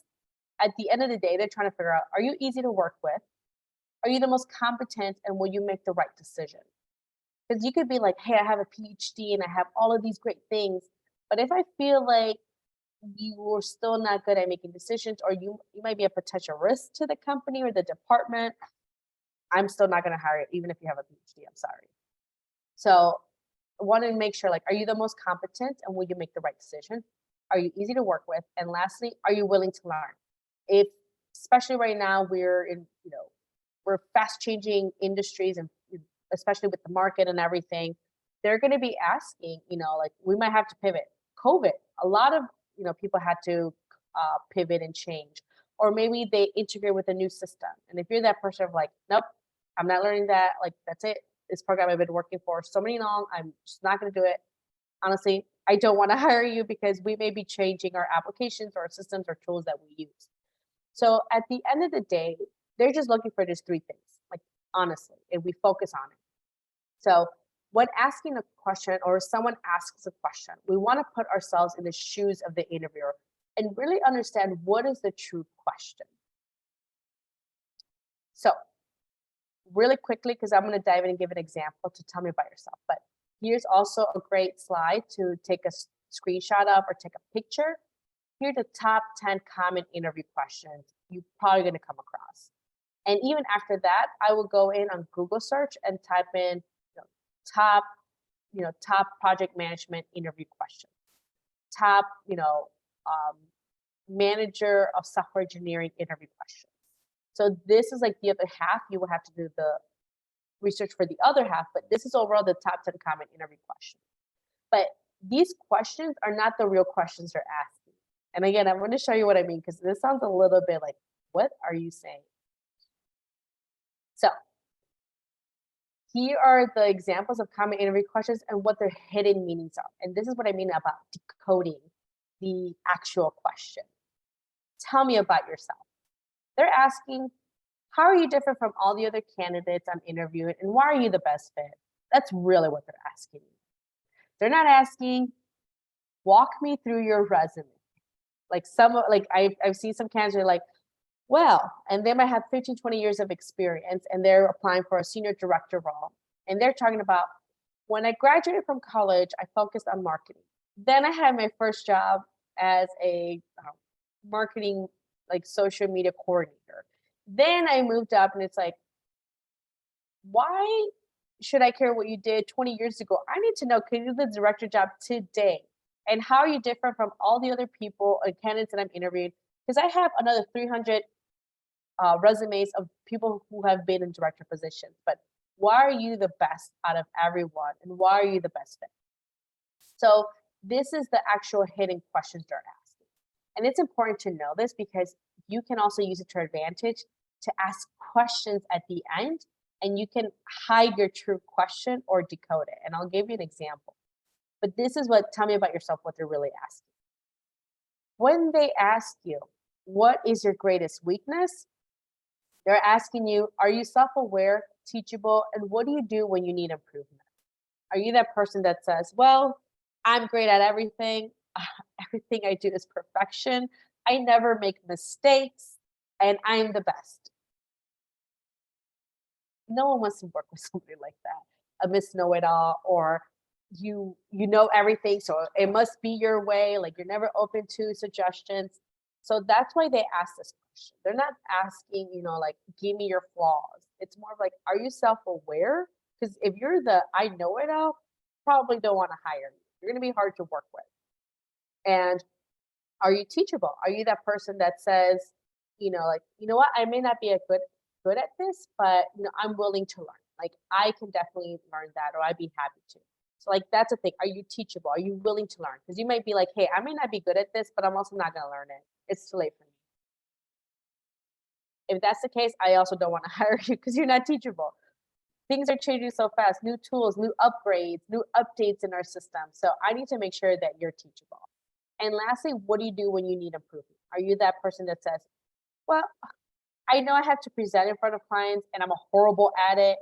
at the end of the day, they're trying to figure out, are you easy to work with? Are you the most competent, and will you make the right decision? Because you could be like, hey, I have a PhD and I have all of these great things, but if I feel like you are still not good at making decisions, or you might be a potential risk to the company or the department, I'm still not going to hire you, even if you have a PhD. I'm sorry. So I want to make sure, like, are you the most competent and will you make the right decision? Are you easy to work with? And lastly, are you willing to learn? If, especially right now, we're fast changing industries, and especially with the market and everything, they're going to be asking, like, we might have to pivot. COVID, a lot of, people had to pivot and change, or maybe they integrate with a new system. And if you're that person of like, nope, I'm not learning that, like, that's it. This program I've been working for so many long, I'm just not going to do it. Honestly, I don't want to hire you because we may be changing our applications or our systems or tools that we use. So at the end of the day, they're just looking for just three things, like, honestly, and we focus on it. So when asking a question or someone asks a question, we want to put ourselves in the shoes of the interviewer and really understand what is the true question. So really quickly, because I'm going to dive in and give an example to tell me about yourself, but here's also a great slide to take a screenshot of or take a picture. Here are the top 10 common interview questions you're probably going to come across. And even after that, I will go in on Google search and type in top, top project management interview questions, top, manager of software engineering interview questions. So this is like the other half. You will have to do the research for the other half, but this is overall the top 10 common interview questions. But these questions are not the real questions they're asking. And again, I'm going to show you what I mean, because this sounds a little bit like, what are you saying? So here are the examples of common interview questions and what their hidden meanings are. And this is what I mean about decoding the actual question. Tell me about yourself. They're asking, how are you different from all the other candidates I'm interviewing, and why are you the best fit? That's really what they're asking. They're not asking, walk me through your resume. Like I've seen some candidates like, well, and they might have 15, 20 years of experience and they're applying for a senior director role. And they're talking about, when I graduated from college, I focused on marketing. Then I had my first job as a marketing, like, social media coordinator. Then I moved up, and it's like, why should I care what you did 20 years ago? I need to know, can you do the director job today? And how are you different from all the other people and candidates that I'm interviewing? Because I have another 300 resumes of people who have been in director positions. But why are you the best out of everyone? And why are you the best fit? So this is the actual hidden questions they're asking. And it's important to know this because you can also use it to your advantage to ask questions at the end, and you can hide your true question or decode it. And I'll give you an example. But this is what, tell me about yourself, what they're really asking. When they ask you, What is your greatest weakness? They're asking you, are you self aware, teachable, and what do you do when you need improvement? Are you that person that says, well, I'm great at everything? Everything I do is perfection. I never make mistakes and I'm the best. No one wants to work with somebody like that, a Miss Know It All, or you know everything, so it must be your way. Like you're never open to suggestions. So that's why they ask this question. They're not asking, like, give me your flaws. It's more of like, are you self aware? Because if you're the I know it all, probably don't want to hire you. You're going to be hard to work with. And are you teachable? Are you that person that says, like, you know what, I may not be a good at this, but I'm willing to learn. Like I can definitely learn that, or I'd be happy to. So like that's the thing. Are you teachable? Are you willing to learn? Because you might be like, hey, I may not be good at this, but I'm also not gonna learn it. It's too late for me. If that's the case, I also don't want to hire you because you're not teachable. Things are changing so fast, new tools, new upgrades, new updates in our system. So I need to make sure that you're teachable. And lastly, what do you do when you need improvement? Are you that person that says, well, I know I have to present in front of clients and I'm a horrible at it.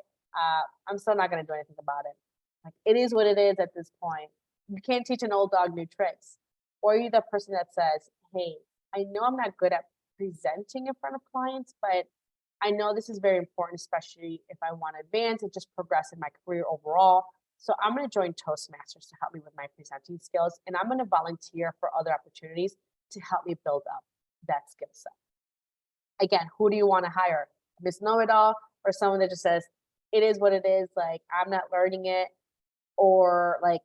I'm still not going to do anything about it. Like it is what it is at this point. You can't teach an old dog new tricks. Or are you the person that says, hey, I know I'm not good at presenting in front of clients, but I know this is very important, especially if I want to advance and just progress in my career overall. So I'm going to join Toastmasters to help me with my presenting skills, and I'm going to volunteer for other opportunities to help me build up that skill set. Again, who do you want to hire? Miss Know It All, or someone that just says, it is what it is, like I'm not learning it, or like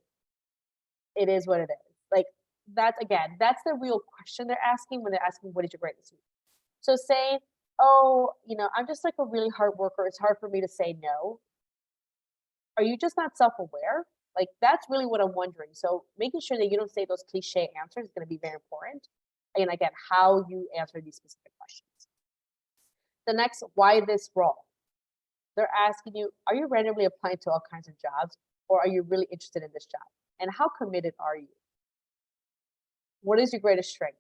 it is what it is. Like that's the real question they're asking when they're asking what is your greatest weakness. So say, oh, I'm just like a really hard worker. It's hard for me to say no. Are you just not self-aware? Like that's really what I'm wondering. So making sure that you don't say those cliche answers is going to be very important. And again, how you answer these specific questions. The next, why this role? They're asking you, are you randomly applying to all kinds of jobs, or are you really interested in this job? And how committed are you? What is your greatest strength?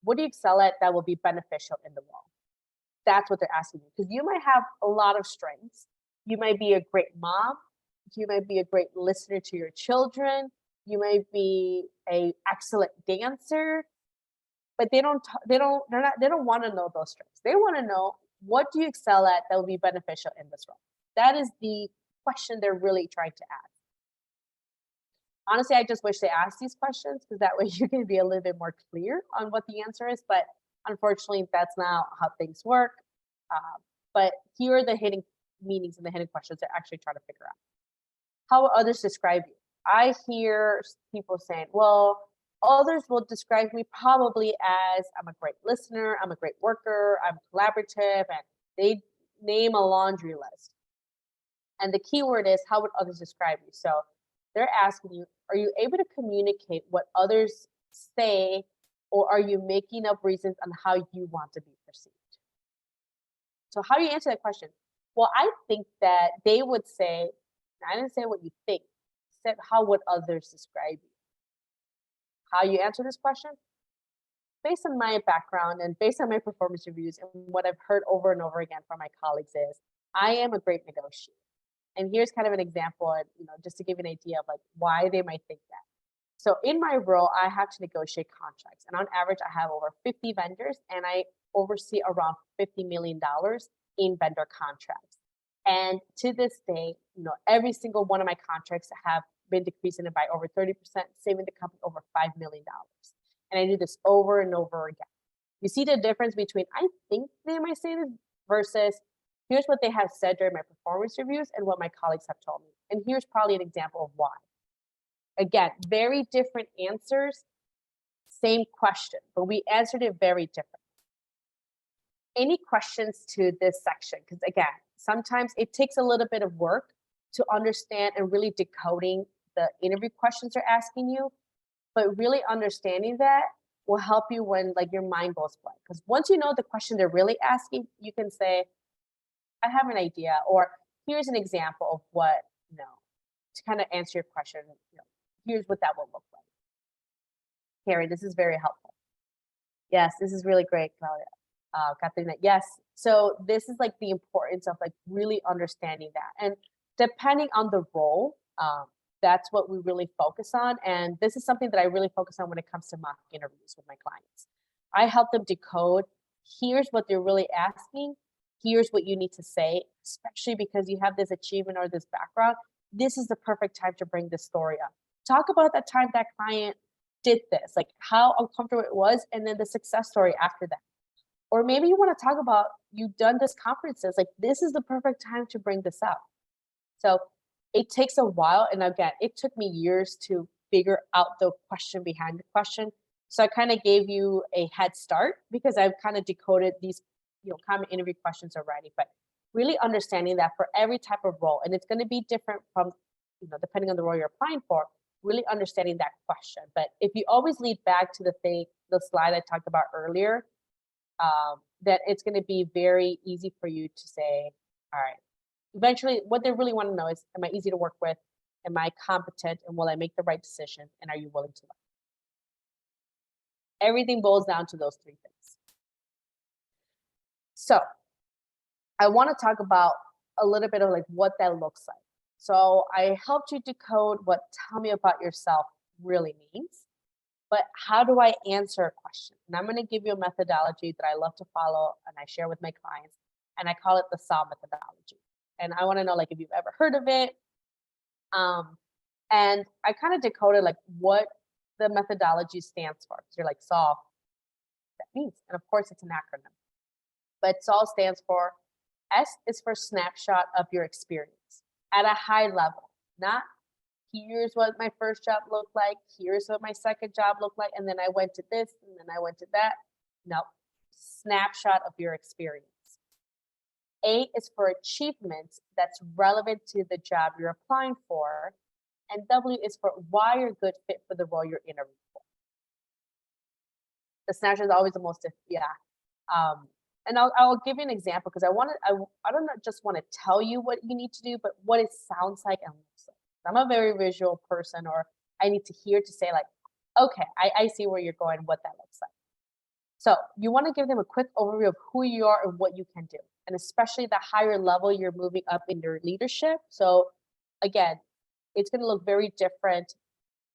What do you excel at that will be beneficial in the role? That's what they're asking you, because you might have a lot of strengths. You might be a great mom. You might be a great listener to your children. You might be a excellent dancer, but they don't want to know those strengths. They want to know, what do you excel at that will be beneficial in this role? That is the question they're really trying to ask. Honestly, I just wish they asked these questions because that way you can be a little bit more clear on what the answer is. But unfortunately, that's not how things work. But here are the hidden meanings and the hidden questions they're actually trying to figure out. How will others describe you? I hear people saying, well, others will describe me probably as I'm a great listener, I'm a great worker, I'm collaborative, and they name a laundry list. And the key word is, how would others describe you? So they're asking you, are you able to communicate what others say, or are you making up reasons on how you want to be perceived? So how do you answer that question? Well, I think that they would say, I didn't say what you think, I said how would others describe you? How you answer this question? Based on my background and based on my performance reviews and what I've heard over and over again from my colleagues is, I am a great negotiator. And here's kind of an example, just to give you an idea of like why they might think that. So in my role, I have to negotiate contracts, and on average, I have over 50 vendors, and I oversee around $50 million in vendor contracts. And to this day, every single one of my contracts have been decreasing it by over 30%, saving the company over $5 million. And I do this over and over again. You see the difference between I think they might say this versus here's what they have said during my performance reviews and what my colleagues have told me. And here's probably an example of why. Again, very different answers, same question, but we answered it very different. Any questions to this section? Because again, sometimes it takes a little bit of work to understand and really decoding the interview questions they're asking you, but really understanding that will help you when like your mind goes blank. Because once you know the question they're really asking, you can say, I have an idea, or here's an example of what, to kind of answer your question, here's what that will look like. Carrie, this is very helpful. Yes, this is really great, Claudia. Katrina. Yes. So this is like the importance of like really understanding that. And depending on the role, that's what we really focus on. And this is something that I really focus on when it comes to mock interviews with my clients. I help them decode, here's what they're really asking, here's what you need to say, especially because you have this achievement or this background. This is the perfect time to bring this story up. Talk about that time that client did this, like how uncomfortable it was, and then the success story after that. Or maybe you want to talk about you've done this conferences, like this is the perfect time to bring this up. So it takes a while. And again, it took me years to figure out the question behind the question. So I kind of gave you a head start because I've kind of decoded these, common interview questions already. But really understanding that for every type of role, and it's going to be different from, depending on the role you're applying for, really understanding that question. But if you always lead back to the slide I talked about earlier, that it's going to be very easy for you to say, all right, eventually what they really want to know is, am I easy to work with? Am I competent? And will I make the right decision? And are you willing to learn? Everything boils down to those three things. So I want to talk about a little bit of like what that looks like. So I helped you decode what tell me about yourself really means. But how do I answer a question? And I'm going to give you a methodology that I love to follow and I share with my clients. And I call it the SAW methodology. And I want to know like if you've ever heard of it. And I kind of decoded like what the methodology stands for. So you're like, SAW, that means. And of course, it's an acronym. But SAW stands for, S is for snapshot of your experience at a high level, not here's what my first job looked like, here's what my second job looked like, and then I went to this, and then I went to that. No, snapshot of your experience. A is for achievements that's relevant to the job you're applying for, and W is for why you're a good fit for the role you're interviewing for. The snapshot is always the most, and I'll give you an example because I don't just want to tell you what you need to do, but what it sounds like and looks like. I'm a very visual person, or I need to hear to say like, okay, I see where you're going, what that looks like. So you want to give them a quick overview of who you are and what you can do. And especially the higher level you're moving up in your leadership. So again, it's going to look very different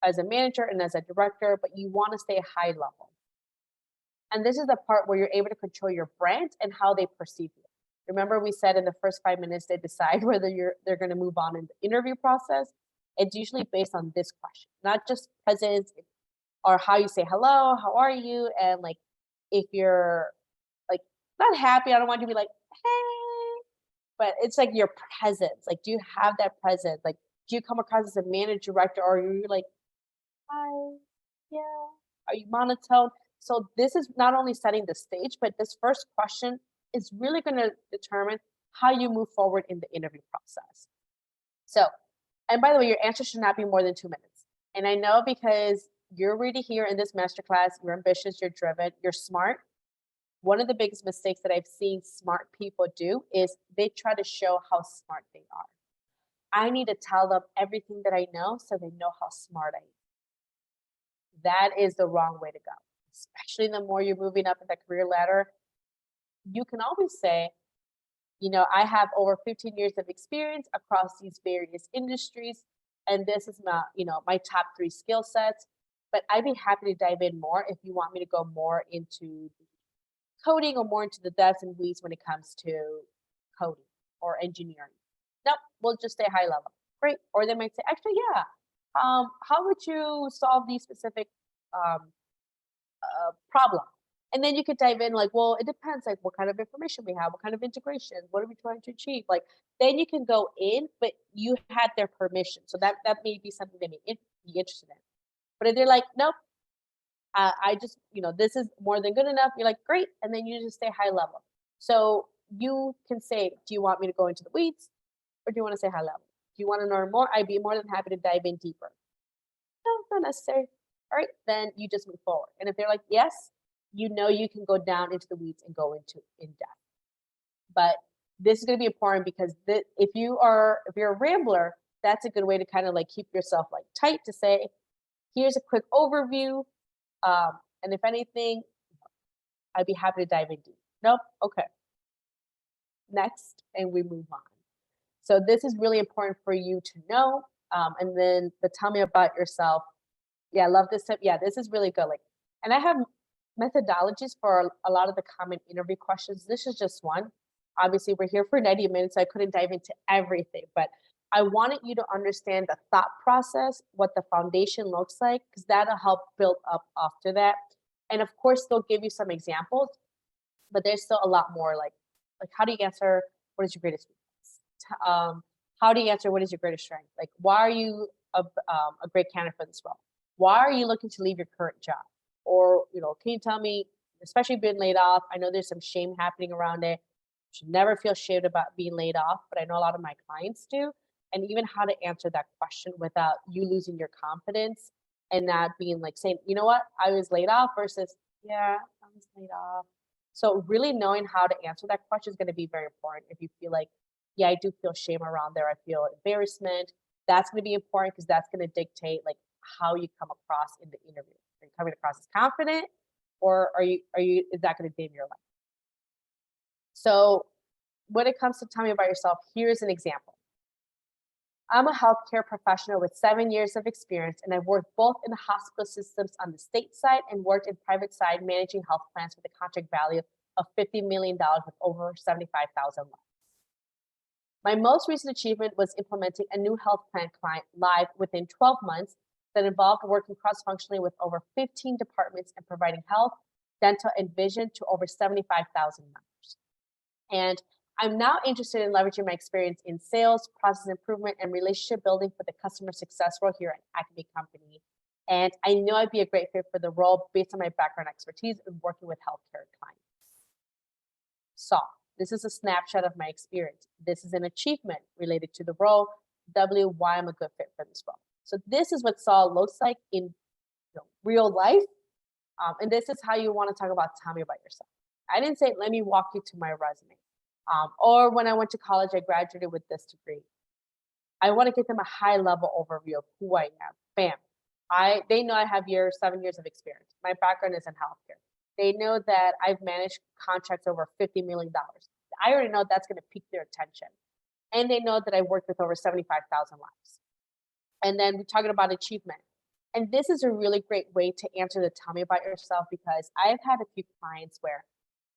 as a manager and as a director, but you want to stay high level. And this is the part where you're able to control your brand and how they perceive you. Remember, we said in the first 5 minutes they decide whether they're going to move on in the interview process. It's usually based on this question, not just presence or how you say hello, how are you, and like if you're like not happy, I don't want you to be like hey, but it's like your presence. Like, do you have that presence? Like, do you come across as a manager, director, or are you like hi, yeah? Are you monotone? So this is not only setting the stage, but this first question is really going to determine how you move forward in the interview process. So, and by the way, your answer should not be more than 2 minutes. And I know because you're already here in this masterclass, you're ambitious, you're driven, you're smart. One of the biggest mistakes that I've seen smart people do is they try to show how smart they are. I need to tell them everything that I know so they know how smart I am. That is the wrong way to go, especially the more you're moving up in the career ladder. You can always say, I have over 15 years of experience across these various industries, and this is my top 3 skill sets. But I'd be happy to dive in more if you want me to go more into coding or more into the depths and weeds when it comes to coding or engineering. Nope, we'll just stay high level. Great. Or they might say, actually, yeah. How would you solve these specific problem? And then you could dive in like, well, it depends, like what kind of information we have, what kind of integration, what are we trying to achieve? Like, then you can go in, but you had their permission. So that may be something they may be interested in. But if they're like, nope, I just, this is more than good enough, you're like, great. And then you just stay high level. So you can say, do you want me to go into the weeds or do you want to say high level? Do you want to learn more? I'd be more than happy to dive in deeper. No, not necessary. All right, then you just move forward. And if they're like, yes, you can go down into the weeds and go into in depth. But this is going to be important because if you're a rambler, that's a good way to kind of like keep yourself like tight to say, here's a quick overview. And if anything, I'd be happy to dive in deep. Nope. Okay. Next, and we move on. So this is really important for you to know. And then the tell me about yourself. Yeah, I love this tip. Yeah, this is really good. Like, and I have methodologies for a lot of the common interview questions. This is just one. Obviously, we're here for 90 minutes, so I couldn't dive into everything, but I wanted you to understand the thought process, what the foundation looks like, because that'll help build up after that. And of course, they'll give you some examples, but there's still a lot more like how do you answer what is your greatest weakness? How do you answer what is your greatest strength? Like, why are you a great candidate for this role? Why are you looking to leave your current job? Or, can you tell me, especially being laid off, I know there's some shame happening around it. You should never feel shamed about being laid off, but I know a lot of my clients do. And even how to answer that question without you losing your confidence and not being like saying, you know what, I was laid off versus, yeah, I was laid off. So really knowing how to answer that question is going to be very important. If you feel like, yeah, I do feel shame around there, I feel embarrassment, that's going to be important because that's going to dictate like how you come across in the interview. Are you coming across as confident, or are you is that going to dim your light? So when it comes to tell me about yourself, here's an example. I'm a healthcare professional with 7 years of experience, and I've worked both in the hospital systems on the state side and worked in private side managing health plans with a contract value of $50 million with over 75,000 lives. My most recent achievement was implementing a new health plan client live within 12 months that involved working cross-functionally with over 15 departments and providing health, dental, and vision to over 75,000 members. And I'm now interested in leveraging my experience in sales, process improvement, and relationship building for the customer success role here at Acme Company. And I know I'd be a great fit for the role based on my background expertise in working with healthcare clients. So this is a snapshot of my experience. This is an achievement related to the role. W, why I'm a good fit for this role. So this is what Saul looks like in real life. And this is how you want to talk about tell me about yourself. I didn't say, let me walk you to my resume. Or when I went to college, I graduated with this degree. I want to give them a high level overview of who I am. Bam. They know I have 7 years of experience. My background is in healthcare. They know that I've managed contracts over $50 million. I already know that's going to pique their attention. And they know that I worked with over 75,000 lives. And then we're talking about achievement. And this is a really great way to answer the tell me about yourself, because I've had a few clients where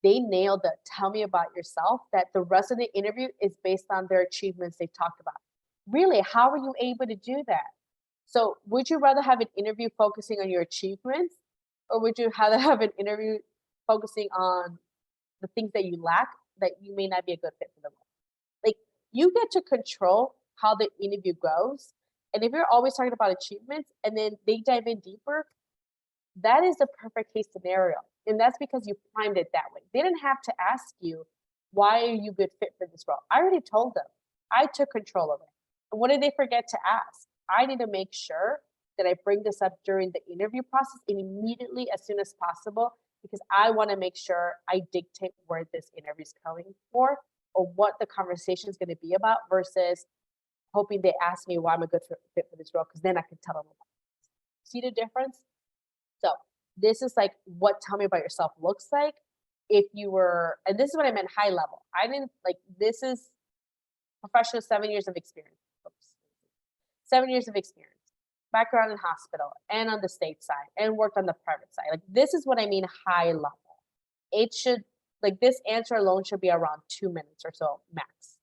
they nailed the tell me about yourself, that the rest of the interview is based on their achievements they've talked about. Really, how are you able to do that? So would you rather have an interview focusing on your achievements, or would you rather have an interview focusing on the things that you lack that you may not be a good fit for the role? Like, you get to control how the interview goes. And if you're always talking about achievements and then they dive in deeper, that is the perfect case scenario. And that's because you primed it that way. They didn't have to ask you, why are you good fit for this role? I already told them. I took control of it. And what did they forget to ask? I need to make sure that I bring this up during the interview process and immediately as soon as possible, because I want to make sure I dictate where this interview is going for, or what the conversation is going to be about, versus hoping they ask me why I'm a good fit for this role, because then I can tell them about it. See the difference? So this is like what tell me about yourself looks like if you were, and this is what I meant high level. I didn't like, this is professional, 7 years of experience. Oops. 7 years of experience, background in hospital and on the state side, and worked on the private side. Like, this is what I mean high level. It should, like, this answer alone should be around 2 minutes or so max.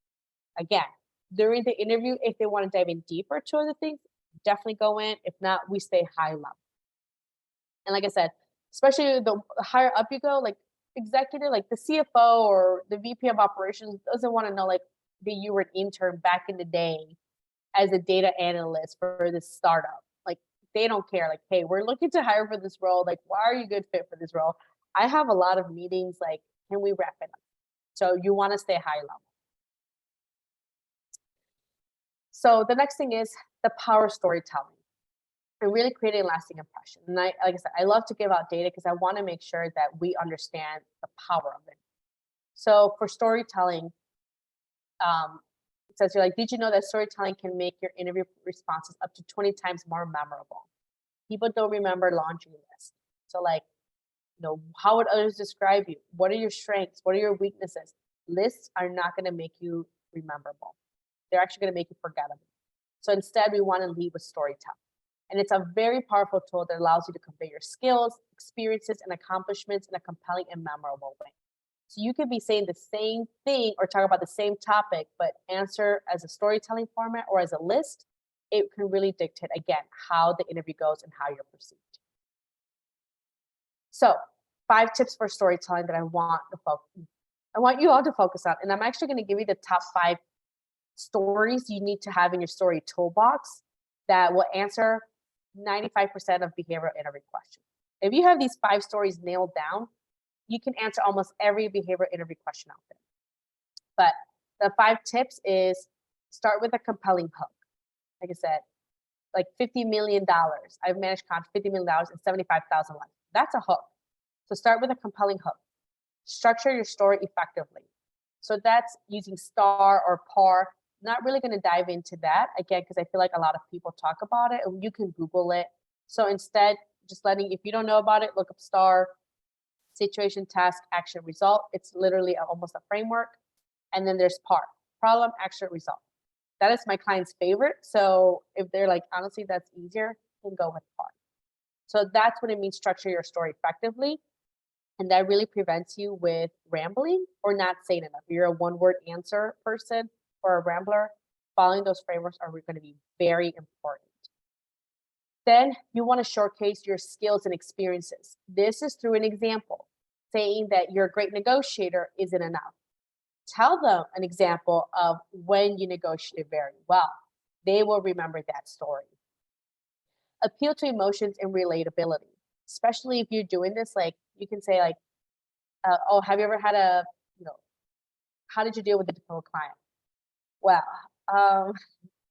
Again, during the interview, if they want to dive in deeper to other things, definitely go in. If not, we stay high level. And like I said, especially the higher up you go, like executive, like the CFO or the VP of operations doesn't want to know like that you were an intern back in the day as a data analyst for this startup. Like, they don't care. Like, hey, we're looking to hire for this role. Like, why are you a good fit for this role? I have a lot of meetings. Like, can we wrap it up? So you want to stay high level. So the next thing is the power of storytelling and really creating a lasting impression. And like I said, I love to give out data because I want to make sure that we understand the power of it. So for storytelling, it says you're like, did you know that storytelling can make your interview responses up to 20 times more memorable? People don't remember laundry lists. So like, How would others describe you? What are your strengths? What are your weaknesses? Lists are not going to make you rememberable. They're actually going to make you forgettable. So instead, we want to lead with storytelling. And it's a very powerful tool that allows you to convey your skills, experiences, and accomplishments in a compelling and memorable way. So you could be saying the same thing or talk about the same topic, but answer as a storytelling format or as a list. It can really dictate, again, how the interview goes and how you're perceived. So 5 tips for storytelling that I want you all to focus on. And I'm actually going to give you the top 5 stories you need to have in your story toolbox that will answer 95% of behavioral interview questions. If you have these 5 stories nailed down, you can answer almost every behavioral interview question out there. But the 5 tips is start with a compelling hook. Like I said, like $50 million. I've managed $50 million and 75,000 likes. That's a hook. So start with a compelling hook. Structure your story effectively. So that's using STAR or PAR. Not really going to dive into that again, because I feel like a lot of people talk about it and you can Google it. So instead, just if you don't know about it, look up STAR, situation, task, action, result. It's literally almost a framework. And then there's PAR, problem, action, result. That is my client's favorite. So if they're like, honestly, that's easier, then go with PAR. So that's what it means, structure your story effectively. And that really prevents you with rambling or not saying enough. If you're a one-word answer person or a rambler, following those frameworks are going to be very important. Then you want to showcase your skills and experiences. This is through an example. Saying that you're a great negotiator isn't enough. Tell them an example of when you negotiated very well. They will remember that story. Appeal to emotions and relatability, especially if you're doing this. Like you can say like, "Oh, have you ever had how did you deal with a difficult client?" Well, um,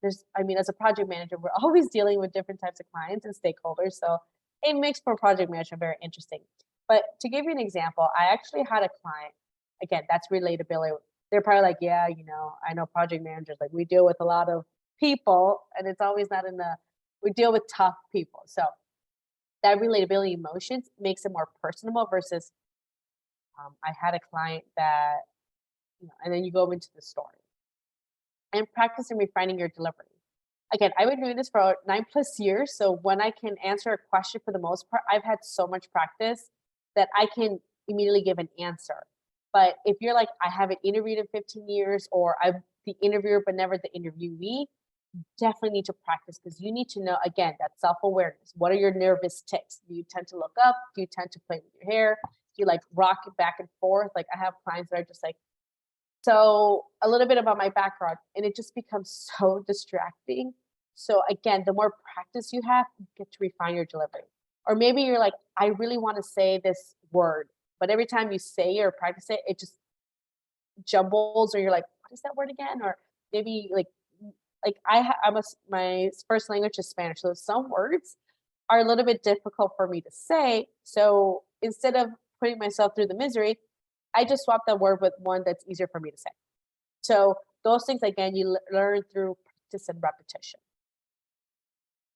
as a project manager, we're always dealing with different types of clients and stakeholders. So it makes for project management very interesting. But to give you an example, I actually had a client, again, that's relatability. They're probably like, yeah, I know project managers, like we deal with a lot of people and it's always not we deal with tough people. So that relatability emotions makes it more personable versus I had a client that, and then you go into the story. And practice and refining your delivery. Again, I've been doing this for 9+ years. So when I can answer a question for the most part, I've had so much practice that I can immediately give an answer. But if you're like, I haven't interviewed in 15 years, or I'm the interviewer but never the interviewee, definitely need to practice because you need to know, again, that self-awareness. What are your nervous tics? Do you tend to look up? Do you tend to play with your hair? Do you like rock it back and forth? Like I have clients that are just like, so a little bit about my background, and it just becomes so distracting. So again, the more practice you have, you get to refine your delivery. Or maybe you're like, I really want to say this word, but every time you say or practice it, it just jumbles, or you're like, what is that word again? Or maybe like my first language is Spanish, so some words are a little bit difficult for me to say. So instead of putting myself through the misery, I just swap that word with one that's easier for me to say. So those things, again, you learn through practice and repetition.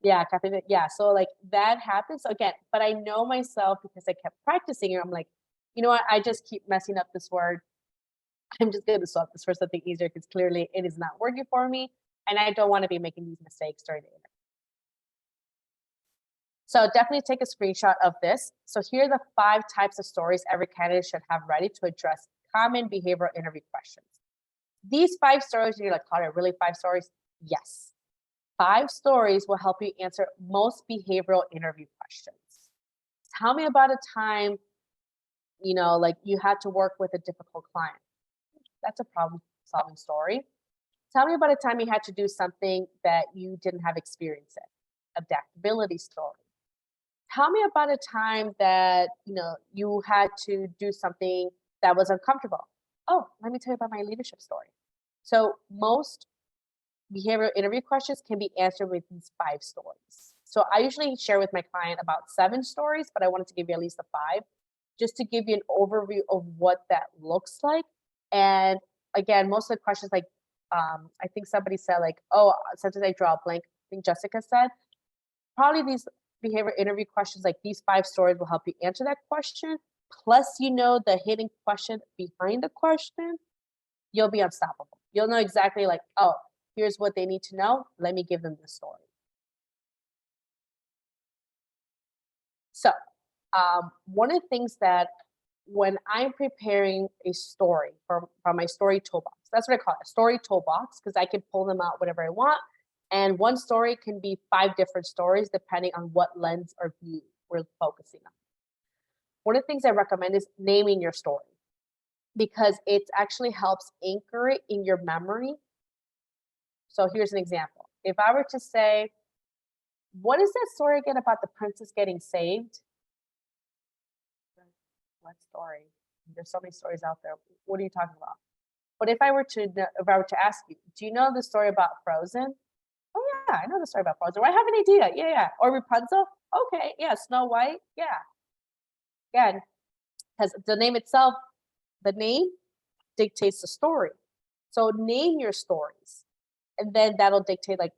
Yeah, caffeine. Yeah, so like that happens again, but I know myself because I kept practicing it. I'm like, you know what? I just keep messing up this word. I'm just going to swap this for something easier because clearly it is not working for me, and I don't want to be making these mistakes during the interview. So definitely take a screenshot of this. So here are the 5 types of stories every candidate should have ready to address common behavioral interview questions. These 5 stories, you're like, Claudia, really 5 stories? Yes. 5 stories will help you answer most behavioral interview questions. Tell me about a time, like you had to work with a difficult client. That's a problem solving story. Tell me about a time you had to do something that you didn't have experience in. Adaptability story. Tell me about a time that, you had to do something that was uncomfortable. Oh, let me tell you about my leadership story. So most behavioral interview questions can be answered with these 5 stories. So I usually share with my client about 7 stories, but I wanted to give you at least a 5 just to give you an overview of what that looks like. And again, most of the questions like, I think somebody said like, oh, sometimes I draw a blank. I think Jessica said, probably these behavior interview questions like these 5 stories will help you answer that question. Plus, you know the hidden question behind the question, you'll be unstoppable. You'll know exactly like, oh, here's what they need to know. Let me give them the story. So, one of the things that when I'm preparing a story from my story toolbox, that's what I call it, a story toolbox, because I can pull them out whenever I want. And one story can be 5 different stories depending on what lens or view we're focusing on. One of the things I recommend is naming your story because it actually helps anchor it in your memory. So here's an example. If I were to say, what is that story again about the princess getting saved? What story? There's so many stories out there. What are you talking about? But if I were to ask you, do you know the story about Frozen? Oh yeah, I know the story about Frozen. I have an idea. Yeah, yeah. Or Rapunzel? Okay, yeah. Snow White? Yeah. Again, because the name itself, the name dictates the story. So name your stories. And then that'll dictate like,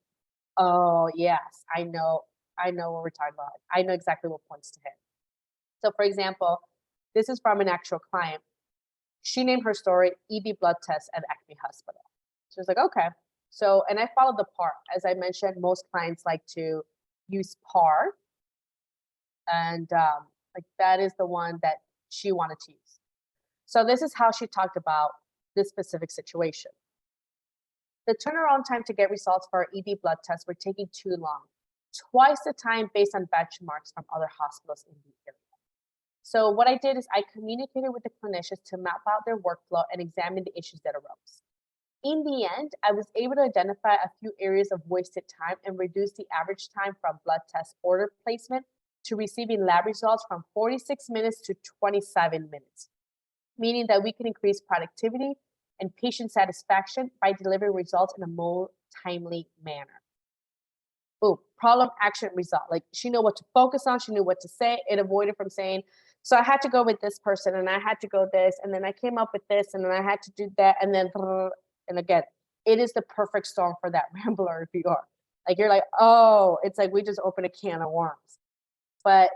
oh yes, I know what we're talking about. I know exactly what points to hit. So for example, this is from an actual client. She named her story EB blood test at Acme Hospital. She was like, okay. So, and I followed the PAR. As I mentioned, most clients like to use PAR. And like that is the one that she wanted to use. So this is how she talked about this specific situation. The turnaround time to get results for our EB blood tests were taking too long, twice the time based on benchmarks from other hospitals in the area. So what I did is I communicated with the clinicians to map out their workflow and examine the issues that arose. In the end, I was able to identify a few areas of wasted time and reduce the average time from blood test order placement to receiving lab results from 46 minutes to 27 minutes, meaning that we can increase productivity and patient satisfaction by delivering results in a more timely manner. Boom, problem, action, result. Like she knew what to focus on, she knew what to say. It avoided from saying, so I had to go with this person and I had to go this, and then I came up with this, and then I had to do that, and then, and again, it is the perfect storm for that rambler if you are. Like you're like, oh, it's like we just opened a can of worms. But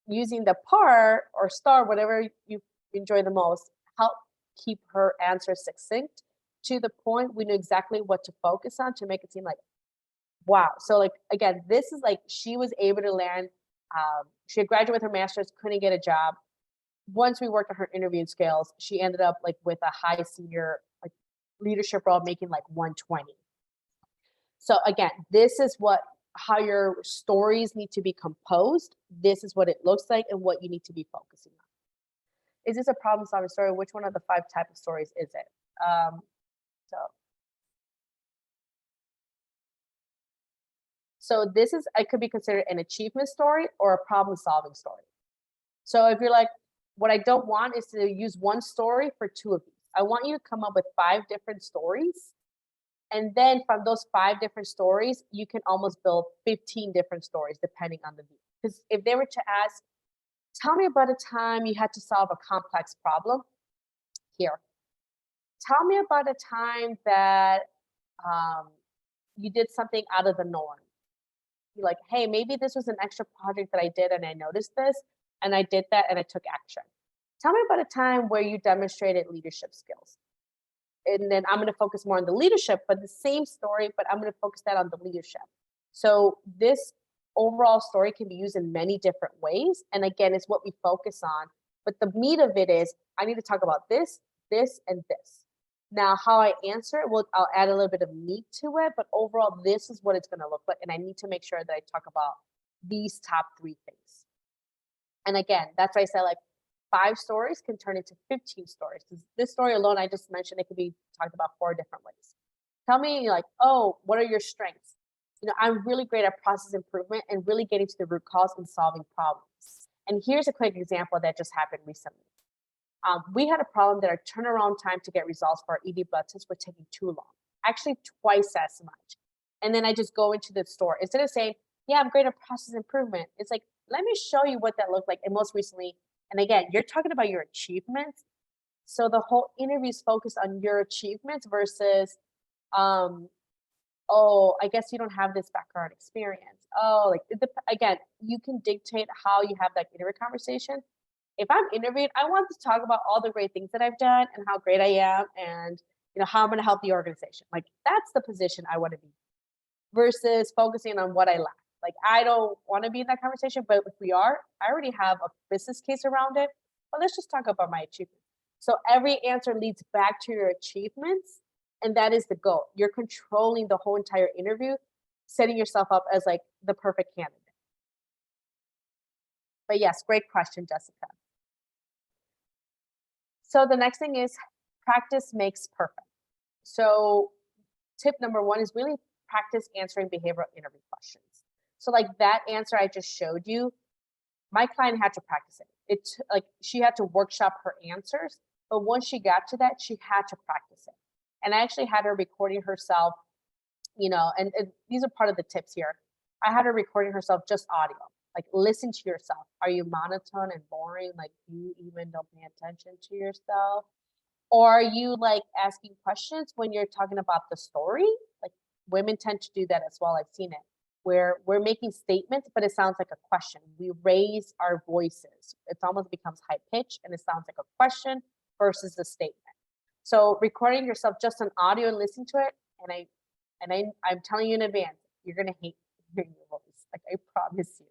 using the par or star, whatever you enjoy the most, help keep her answer succinct to the point. We knew exactly what to focus on to make it seem like, wow. So like, again, this is like, she was able to land, she had graduated with her master's, couldn't get a job. Once we worked on her interviewing skills, she ended up like with a high senior like leadership role, making like 120. So again, this is what how your stories need to be composed. This is what it looks like and what you need to be focusing on. Is this a problem solving story? Which one of the 5 type of stories is it? So So this is, it could be considered an achievement story or a problem solving story. So if you're like, what I don't want is to use one story for 2 of these. I want you to come up with 5 different stories. And then from those 5 different stories, you can almost build 15 different stories depending on the view. Because if they were to ask, tell me about a time you had to solve a complex problem. Here. Tell me about a time that you did something out of the norm. You're like, hey, maybe this was an extra project that I did and I noticed this and I did that and I took action. Tell me about a time where you demonstrated leadership skills. And then I'm going to focus more on the leadership, but the same story, but I'm going to focus that on the leadership. So this overall story can be used in many different ways. And again, it's what we focus on. But the meat of it is, I need to talk about this, this, and this. Now, how I answer it, well, I'll add a little bit of meat to it, but overall, this is what it's going to look like. And I need to make sure that I talk about these top 3 things. And again, that's why I said like 5 stories can turn into 15 stories. This story alone, I just mentioned, it could be talked about 4 different ways. Tell me like, oh, what are your strengths? You know, I'm really great at process improvement and really getting to the root cause and solving problems. And here's a quick example that just happened recently. We had a problem that our turnaround time to get results for our ED blood tests were taking too long, actually twice as much. And then I just go into the store. Instead of saying, yeah, I'm great at process improvement, it's like, let me show you what that looked like. And most recently, and again, you're talking about your achievements. So the whole interview is focused on your achievements versus, oh, I guess you don't have this background experience. oh, like again, you can dictate how you have that interview conversation. If I'm interviewed, I want to talk about all the great things that I've done and how great I am and how I'm going to help the organization. Like that's the position I want to be versus focusing on what I lack. Like I don't want to be in that conversation, but if we are, I already have a business case around it. But let's just talk about my achievements. So every answer leads back to your achievements, and that is the goal. You're controlling the whole entire interview, setting yourself up as like the perfect candidate. But yes, great question, Jessica. So the next thing is practice makes perfect. So tip number one is really practice answering behavioral interview questions. So like that answer I just showed you, my client had to practice it. It's like she had to workshop her answers, but once she got to that, she had to practice it. And I actually had her recording herself, and these are part of the tips here. I had her recording herself just audio, like listen to yourself. Are you monotone and boring? Like you even don't pay attention to yourself? Or are you like asking questions when you're talking about the story? Like women tend to do that as well. I've seen it where we're making statements, but it sounds like a question. We raise our voices. It almost becomes high pitched and it sounds like a question versus a statement. So recording yourself just on audio and listening to it, I'm telling you in advance, you're gonna hate hearing your voice. Like I promise you.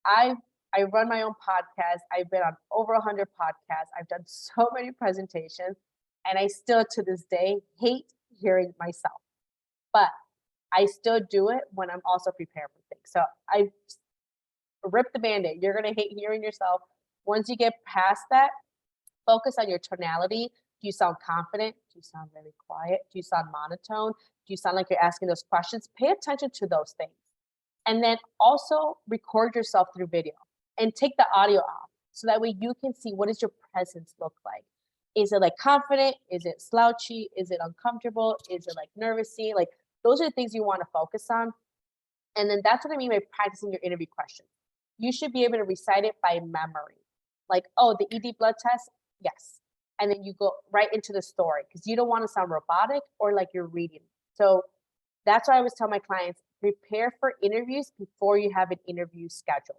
I I run my own podcast. I've been on over 100 podcasts. I've done so many presentations, and I still to this day hate hearing myself. But I still do it when I'm also prepared for things. So I rip the band-aid. You're gonna hate hearing yourself. Once you get past that, focus on your tonality. Do you sound confident? Do you sound very quiet? Do you sound monotone? Do you sound like you're asking those questions? Pay attention to those things. And then also record yourself through video and take the audio off so that way you can see what does your presence look like. Is it like confident? Is it slouchy? Is it uncomfortable? Is it like nervousy? Like those are the things you want to focus on. And then that's what I mean by practicing your interview questions. You should be able to recite it by memory. Like, oh, the ED blood test, yes. And then you go right into the story because you don't want to sound robotic or like you're reading. So that's why I always tell my clients prepare for interviews before you have an interview scheduled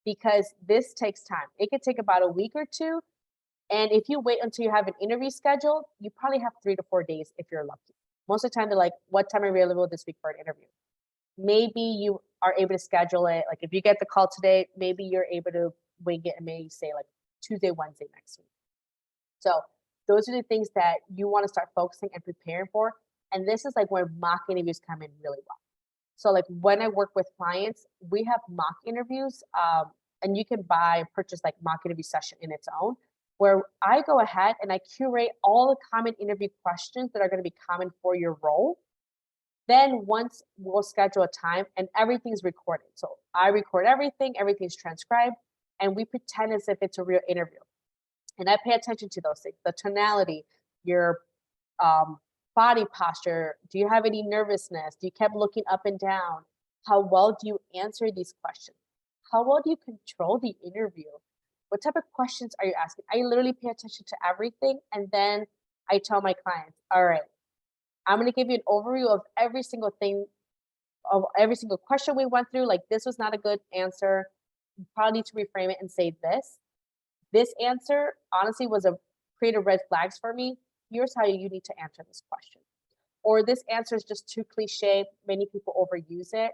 because this takes time. It could take about a week or two. And if you wait until you have an interview scheduled, you probably have 3 to 4 days if you're lucky. Most of the time, they're like, what time are you available this week for an interview? Maybe you are able to schedule it. Like if you get the call today, maybe you're able to wing it and maybe say like Tuesday, Wednesday next week. So those are the things that you want to start focusing and preparing for. And this is like where mock interviews come in really well. So like when I work with clients, we have mock interviews, and you can purchase like mock interview session in its own, where I go ahead and I curate all the common interview questions that are going to be common for your role. Then once we'll schedule a time and everything's recorded. So I record everything, everything's transcribed, and we pretend as if it's a real interview. And I pay attention to those things, the tonality, your body posture. Do you have any nervousness? Do you keep looking up and down? How well do you answer these questions? How well do you control the interview? What type of questions are you asking? I literally pay attention to everything. And then I tell my clients, all right, I'm going to give you an overview of every single thing, of every single question we went through. Like, this was not a good answer. You probably need to reframe it and say this. This answer honestly was a created red flags for me. Here's how you need to answer this question. Or this answer is just too cliche. Many people overuse it.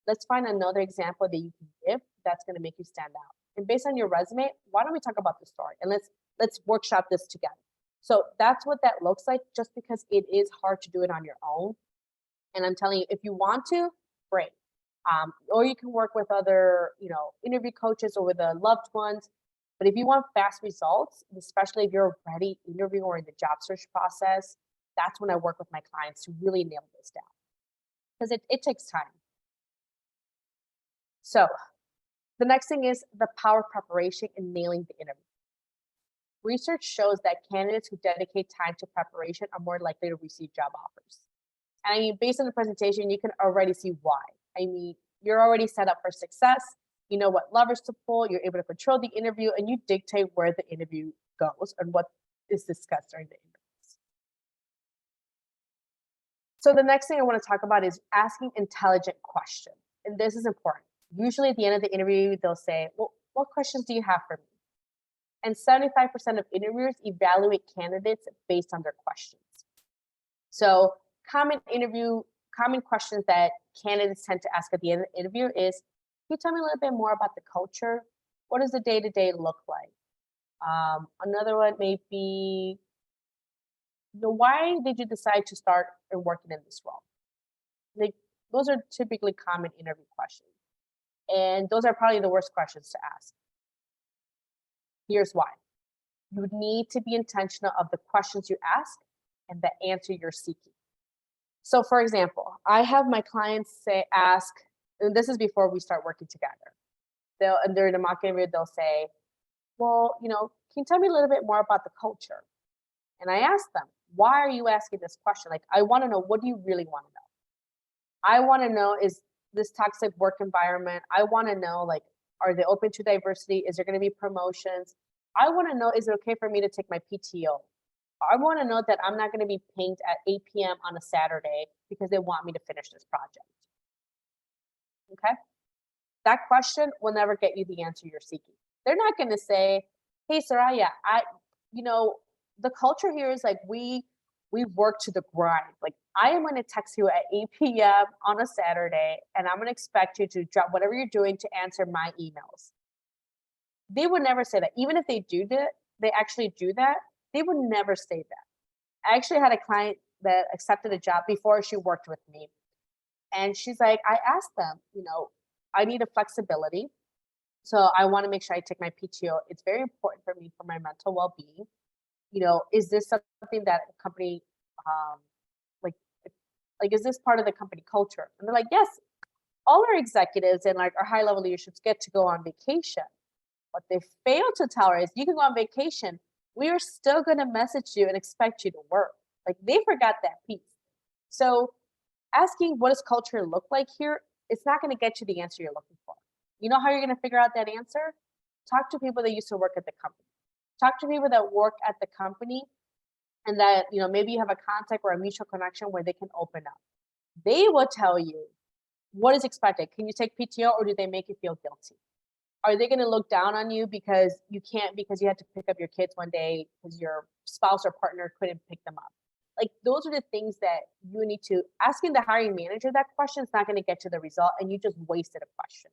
Let's find another example that you can give that's going to make you stand out. And based on your resume, why don't we talk about the story and let's workshop this together. So that's what that looks like, just because it is hard to do it on your own. And I'm telling you, if you want to, great. Or you can work with other, interview coaches or with the loved ones. But if you want fast results, especially if you're already interviewing or in the job search process, that's when I work with my clients to really nail this down because it takes time. So the next thing is the power of preparation and nailing the interview. Research shows that candidates who dedicate time to preparation are more likely to receive job offers. And I mean, based on the presentation, you can already see why. I mean, you're already set up for success. You know what levers to pull. You're able to control the interview and you dictate where the interview goes and what is discussed during the interviews. So the next thing I want to talk about is asking intelligent questions. and this is important. Usually at the end of the interview, they'll say, well, what questions do you have for me? And 75% of interviewers evaluate candidates based on their questions. So common questions that candidates tend to ask at the end of the interview is, can you tell me a little bit more about the culture? What does the day-to-day look like? Another one may be, why did you decide to start and working in this role? Like, those are typically common interview questions. And those are probably the worst questions to ask. Here's why. You need to be intentional of the questions you ask and the answer you're seeking. So for example, I have my clients ask, and this is before we start working together. And during the mock interview, they'll say, well, can you tell me a little bit more about the culture? And I ask them, why are you asking this question? Like, I want to know, what do you really want to know? I want to know, is this toxic work environment? I want to know, like, are they open to diversity? Is there going to be promotions? I want to know, is it okay for me to take my PTO? I want to know that I'm not going to be pinged at 8 p.m. on a Saturday because they want me to finish this project. Okay? That question will never get you the answer you're seeking. They're not going to say, hey, Soraya, the culture here is like we work to the grind. Like, I am going to text you at 8 p.m. on a Saturday, and I'm going to expect you to drop whatever you're doing to answer my emails. They would never say that. Even if they actually do that, they would never say that. I actually had a client that accepted a job before she worked with me. And she's like, I asked them, I need a flexibility. So I want to make sure I take my PTO. It's very important for me for my mental well-being. Is this something that a company, like, is this part of the company culture? And they're like, yes, all our executives and like our high level leaderships get to go on vacation. What they fail to tell her is, you can go on vacation. We are still going to message you and expect you to work. Like, they forgot that piece. So asking what does culture look like here, it's not going to get you the answer you're looking for. You know how you're going to figure out that answer? Talk to people that used to work at the company. Talk to people that work at the company and that, maybe you have a contact or a mutual connection where they can open up. They will tell you what is expected. Can you take PTO, or do they make you feel guilty? Are they going to look down on you because you can't, because you had to pick up your kids one day because your spouse or partner couldn't pick them up? Like, those are the things that you need to, asking the hiring manager that question is not going to get you the result, and you just wasted a question.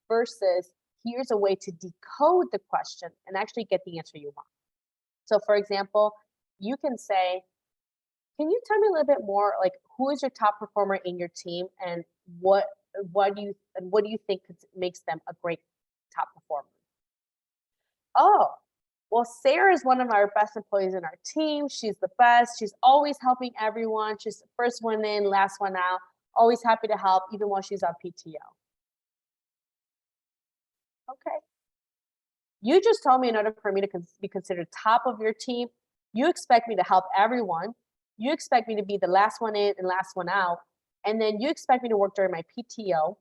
Versus, here's a way to decode the question and actually get the answer you want. So for example, you can say, can you tell me a little bit more, like, who is your top performer in your team, and what do you think makes them a great top performer? Oh, well, Sarah is one of our best employees in our team. She's the best. She's always helping everyone. She's the first one in, last one out. Always happy to help, even when she's on PTO. Okay. You just told me in order for me to be considered top of your team, you expect me to help everyone. You expect me to be the last one in and last one out. And then you expect me to work during my PTO.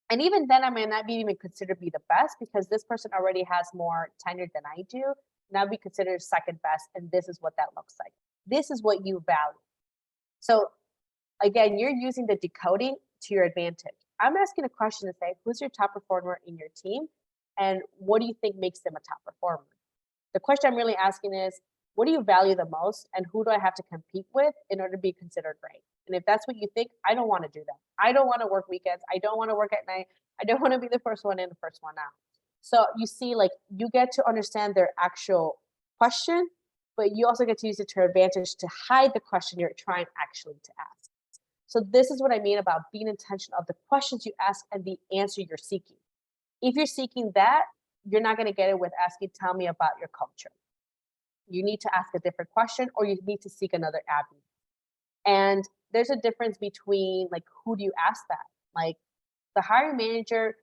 And even then, I may not be even considered to be the best because this person already has more tenure than I do. And I'll be considered second best. And this is what that looks like. This is what you value. So again, you're using the decoding to your advantage. I'm asking a question to say, who's your top performer in your team? And what do you think makes them a top performer? The question I'm really asking is, what do you value the most, and who do I have to compete with in order to be considered great? And if that's what you think, I don't want to do that. I don't want to work weekends. I don't want to work at night. I don't want to be the first one in, the first one out. So you see, like, you get to understand their actual question, but you also get to use it to your advantage to hide the question you're trying actually to ask. So this is what I mean about being intentional of the questions you ask and the answer you're seeking. If you're seeking that, you're not going to get it with asking, tell me about your culture. You need to ask a different question, or you need to seek another avenue. And there's a difference between, like, who do you ask that? Like, the hiring manager,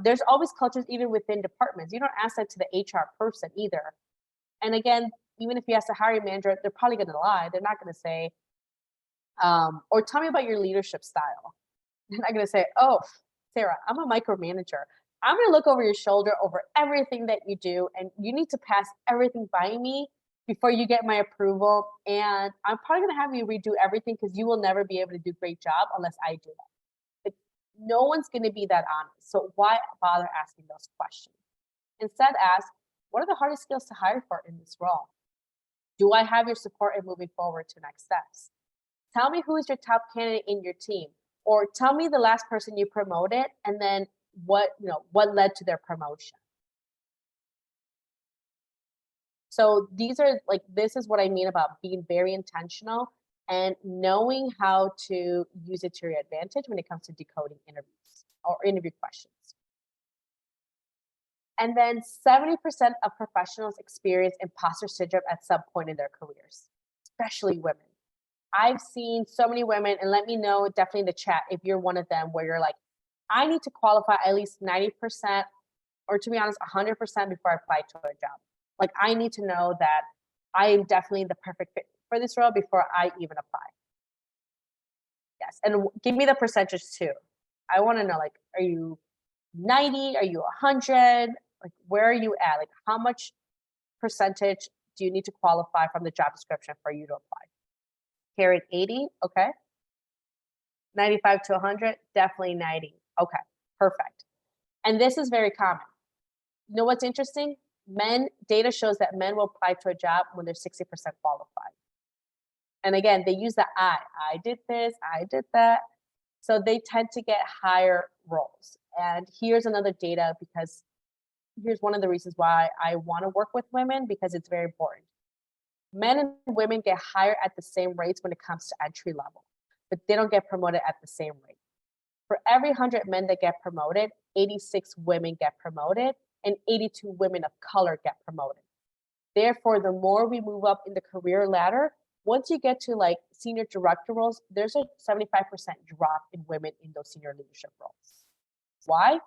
there's always cultures even within departments. You don't ask that to the HR person either. And again, even if you ask the hiring manager, they're probably going to lie. They're not going to say, or tell me about your leadership style. They're not going to say, oh, Sarah, I'm a micromanager. I'm going to look over your shoulder over everything that you do, and you need to pass everything by me before you get my approval. And I'm probably going to have you redo everything because you will never be able to do a great job unless I do that. No one's going to be that honest. So why bother asking those questions? Instead, ask, what are the hardest skills to hire for in this role? Do I have your support in moving forward to next steps? Tell me who is your top candidate in your team, or tell me the last person you promoted and then what led to their promotion. So this is what I mean about being very intentional and knowing how to use it to your advantage when it comes to decoding interviews or interview questions. And then 70% of professionals experience imposter syndrome at some point in their careers, especially women. I've seen so many women, and let me know definitely in the chat if you're one of them where you're like, I need to qualify at least 90%, or to be honest, 100% before I apply to a job. Like, I need to know that I am definitely the perfect fit for this role before I even apply. Yes, and give me the percentage too. I want to know, like, are you 90? Are you 100? Like, where are you at? Like, how much percentage do you need to qualify from the job description for you to apply? Here at 80, okay. 95 to 100, definitely 90. Okay, perfect. And this is very common. You know what's interesting? Data shows that men will apply to a job when they're 60% qualified. And again, they use the I did this, I did that. So they tend to get higher roles. And here's another data, because here's one of the reasons why I want to work with women, because it's very important. Men and women get hired at the same rates when it comes to entry level, but they don't get promoted at the same rate. For every 100 men that get promoted, 86 women get promoted and 82 women of color get promoted. Therefore, the more we move up in the career ladder, once you get to like senior director roles, there's a 75% drop in women in those senior leadership roles. Why?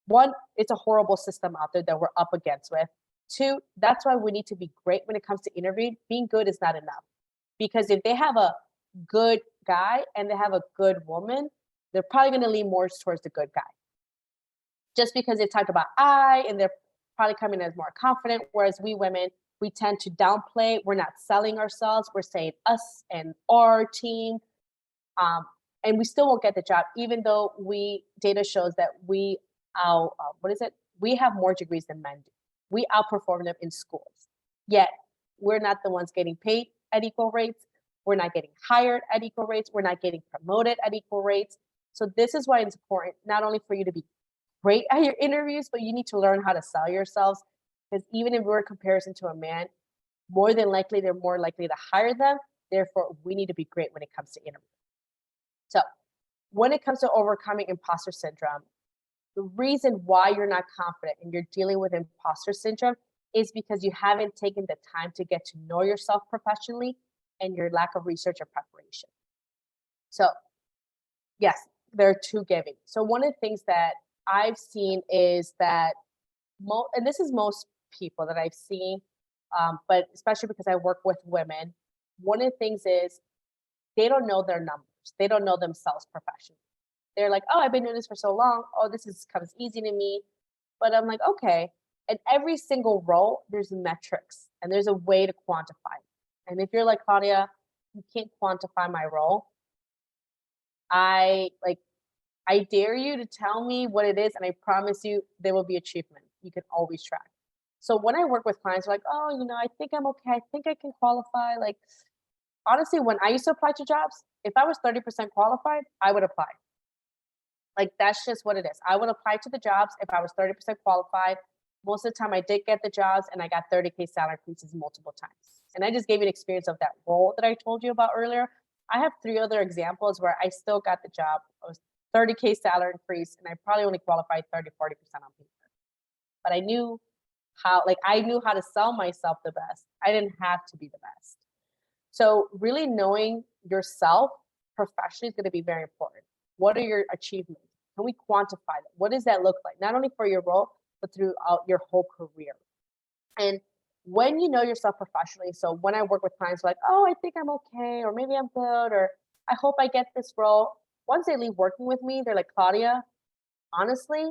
One, it's a horrible system out there that we're up against with. Two, that's why we need to be great when it comes to interviewing. Being good is not enough. Because if they have a good guy and they have a good woman, they're probably going to lean more towards the good guy. Just because they talk about I and they're probably coming as more confident, whereas we women, we tend to downplay. We're not selling ourselves. We're saying us and our team. And we still won't get the job, even though data shows that we have more degrees than men do. We outperform them in schools. Yet we're not the ones getting paid at equal rates. We're not getting hired at equal rates. We're not getting promoted at equal rates. So this is why it's important, not only for you to be great at your interviews, but you need to learn how to sell yourselves. Because even if we're in comparison to a man, more than likely, they're more likely to hire them. Therefore, we need to be great when it comes to interviews. So when it comes to overcoming imposter syndrome, the reason why you're not confident and you're dealing with imposter syndrome is because you haven't taken the time to get to know yourself professionally and your lack of research and preparation. So yes, there are two giving. So one of the things that I've seen is that, and this is most people that I've seen, but especially because I work with women, one of the things is they don't know their numbers. They don't know themselves professionally. They're like, oh, I've been doing this for so long. Oh, comes easy to me. But I'm like, okay. At every single role, there's metrics and there's a way to quantify it. And if you're like, Claudia, you can't quantify my role, I dare you to tell me what it is, and I promise you there will be achievement. You can always track. So when I work with clients, they're like, oh, I think I'm okay. I think I can qualify. Like, honestly, when I used to apply to jobs, if I was 30% qualified, I would apply. Like, that's just what it is. I would apply to the jobs if I was 30% qualified. Most of the time I did get the jobs, and I got 30K salary increases multiple times. And I just gave you an experience of that role that I told you about earlier. I have 3 other examples where I still got the job. I was 30K salary increase, and I probably only qualified 30, 40% on paper. But I knew how to sell myself the best. I didn't have to be the best. So really knowing yourself professionally is going to be very important. What are your achievements? Can we quantify that? What does that look like? Not only for your role, but throughout your whole career. And when you know yourself professionally, so when I work with clients like, oh, I think I'm okay, or maybe I'm good, or I hope I get this role. Once they leave working with me, they're like, Claudia, honestly,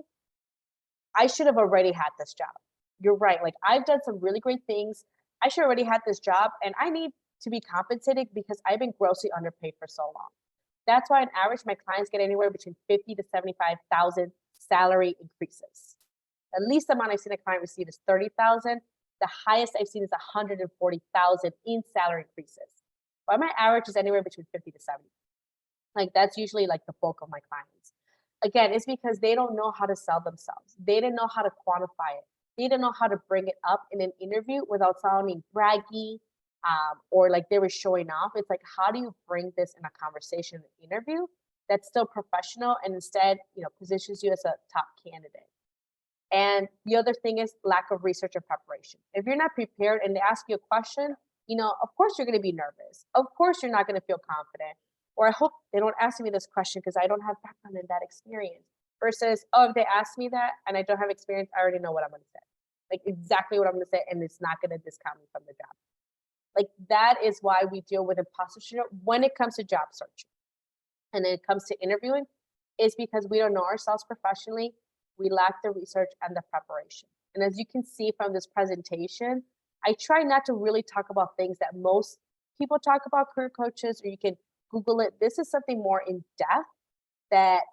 I should have already had this job. You're right. Like, I've done some really great things. I should already had this job, and I need to be compensated because I've been grossly underpaid for so long. That's why on average, my clients get anywhere between 50 to 75,000 salary increases. The least amount I've seen a client receive is 30,000. The highest I've seen is 140,000 in salary increases. But my average is anywhere between 50 to 70. Like that's usually like the bulk of my clients. Again, it's because they don't know how to sell themselves. They didn't know how to quantify it. They didn't know how to bring it up in an interview without sounding braggy, or like they were showing off. It's like, how do you bring this in a conversation, an interview that's still professional and instead, positions you as a top candidate? And the other thing is lack of research and preparation. If you're not prepared and they ask you a question, of course you're going to be nervous. Of course you're not going to feel confident. Or I hope they don't ask me this question because I don't have background in that experience. Versus, oh, if they ask me that and I don't have experience, I already know what I'm going to say. Like exactly what I'm going to say, and it's not going to discount me from the job. Like that is why we deal with imposter syndrome when it comes to job search. And then it comes to interviewing, is because we don't know ourselves professionally. We lack the research and the preparation. And as you can see from this presentation, I try not to really talk about things that most people talk about, career coaches, or you can Google it. This is something more in depth, that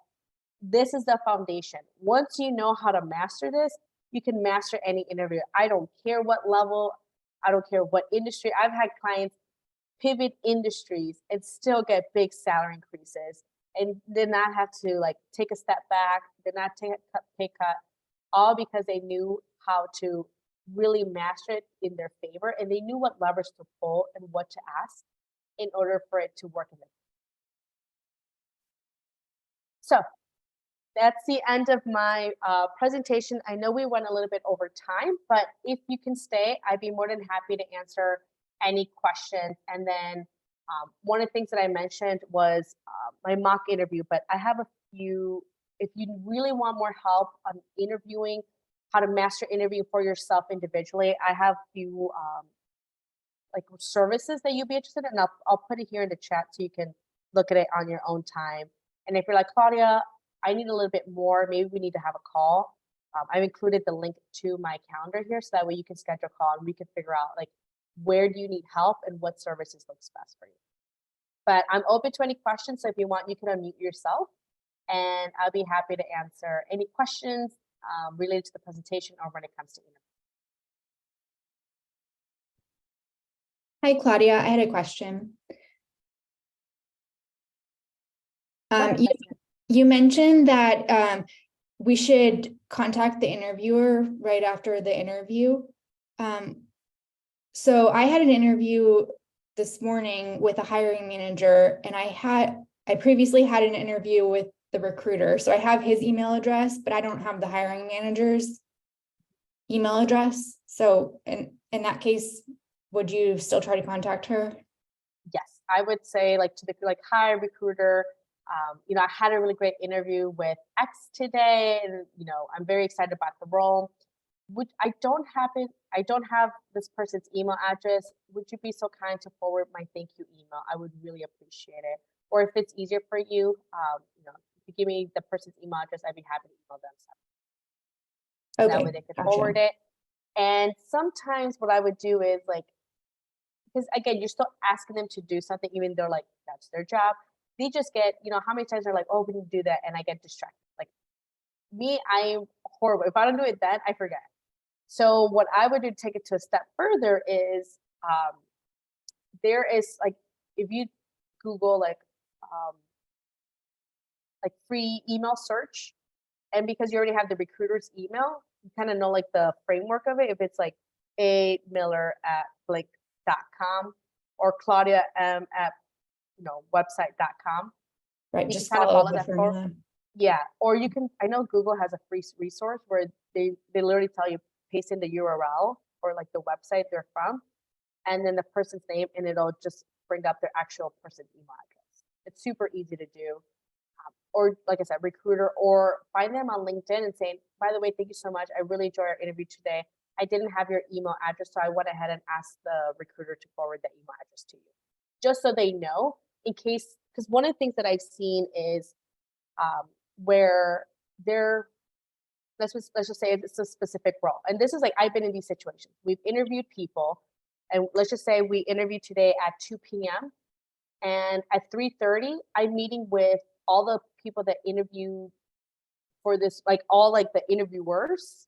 this is the foundation. Once you know how to master this, you can master any interview. I don't care what level, I don't care what industry. I've had clients pivot industries and still get big salary increases and did not have to like take a step back, did not take a pay cut, all because they knew how to really master it in their favor, and they knew what levers to pull and what to ask in order for it to work in their. So that's the end of my presentation. I know we went a little bit over time, but if you can stay, I'd be more than happy to answer any questions. And then one of the things that I mentioned was my mock interview, but I have a few, if you really want more help on interviewing, how to master interview for yourself individually, I have a few like services that you'll be interested in. And I'll put it here in the chat so you can look at it on your own time. And if you're like, Claudia, I need a little bit more, maybe we need to have a call. I've included the link to my calendar here so that way you can schedule a call and we can figure out like, where do you need help and what services looks best for you. But I'm open to any questions. So if you want, you can unmute yourself and I'll be happy to answer any questions related to the presentation or when it comes to Hi, Claudia. I had a question. You mentioned that we should contact the interviewer right after the interview. So I had an interview this morning with a hiring manager, and I previously had an interview with the recruiter. So I have his email address, but I don't have the hiring manager's email address. So in that case, would you still try to contact her? Yes, I would say like to the hi recruiter. I had a really great interview with X today, and I'm very excited about the role. Which I don't have this person's email address. Would you be so kind to forward my thank you email? I would really appreciate it. Or if it's easier for you, if you give me the person's email address, I'd be happy to email them something. Okay, that way they could forward it. And sometimes what I would do is like, because again, you're still asking them to do something, even though like that's their job. They just get, how many times they're like, oh, we need to do that, and I get distracted. Like me, I'm horrible. If I don't do it then, I forget. So what I would do to take it to a step further is there is like, if you Google like free email search, and because you already have the recruiter's email, you kind of know like the framework of it. If it's like amiller@blank.com or Claudia at website.com. Right, just follow the formula. Yeah, or you can, I know Google has a free resource where they literally tell you, paste in the URL or like the website they're from, and then the person's name, and it'll just bring up their actual person's email address. It's super easy to do. Or like I said, recruiter, or find them on LinkedIn and saying, by the way, thank you so much. I really enjoyed our interview today. I didn't have your email address, so I went ahead and asked the recruiter to forward that email address to you. Just so they know, in case, because one of the things that I've seen is where let's just say it's a specific role. And this is like, I've been in these situations. We've interviewed people, and let's just say we interviewed today at 2 p.m. And at 3:30, I'm meeting with all the people that interview for this, like all like the interviewers.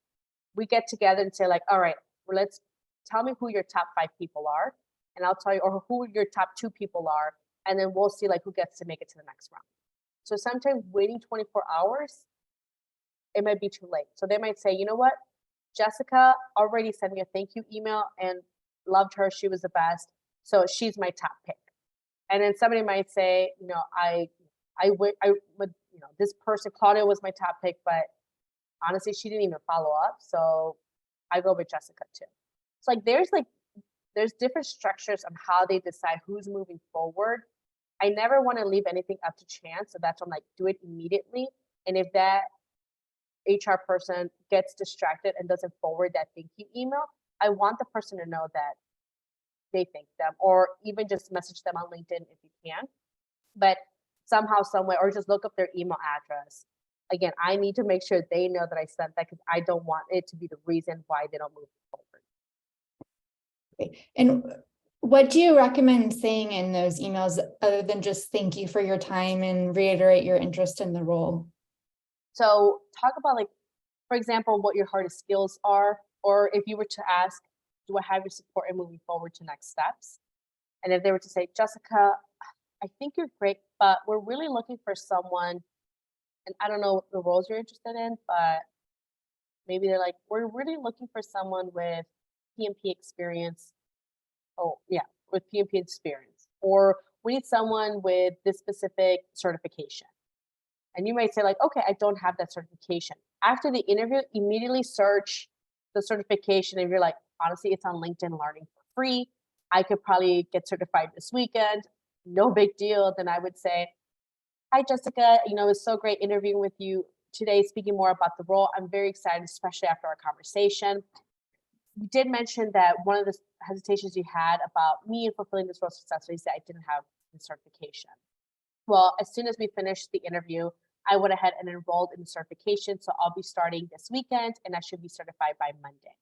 We get together and say like, all right, well, let's tell me who your top 5 people are, and I'll tell you, or who your top 2 people are, and then we'll see like who gets to make it to the next round. So sometimes waiting 24 hours, it might be too late. So they might say, you know what, Jessica already sent me a thank you email and loved her. She was the best. So she's my top pick. And then somebody might say, you know, I would, you know, this person, Claudia was my top pick, but honestly, she didn't even follow up. So I go with Jessica too. It's there's different structures on how they decide who's moving forward. I never want to leave anything up to chance. So that's why I'm like, do it immediately. And if that HR person gets distracted and doesn't forward that thank you email, I want the person to know that they thank them, or even just message them on LinkedIn if you can. But somehow, some way, or just look up their email address. Again, I need to make sure they know that I sent that, because I don't want it to be the reason why they don't move forward. Okay. And what do you recommend saying in those emails other than just thank you for your time and reiterate your interest in the role? So talk about, like, for example, what your hardest skills are, or if you were to ask, do I have your support in moving forward to next steps? And if they were to say, Jessica, I think you're great, but we're really looking for someone, and I don't know the roles you're interested in, but maybe they're like, we're really looking for someone with PMP experience. Oh, yeah, with PMP experience. Or we need someone with this specific certification. And you might say, like, okay, I don't have that certification. After the interview, immediately search the certification. If you're like, honestly, it's on LinkedIn Learning for free. I could probably get certified this weekend. No big deal. Then I would say, hi, Jessica. You know, it's so great interviewing with you today, speaking more about the role. I'm very excited, especially after our conversation. You did mention that one of the hesitations you had about me and fulfilling this role successfully is that I didn't have the certification. Well, as soon as we finished the interview, I went ahead and enrolled in the certification. So I'll be starting this weekend, and I should be certified by Monday.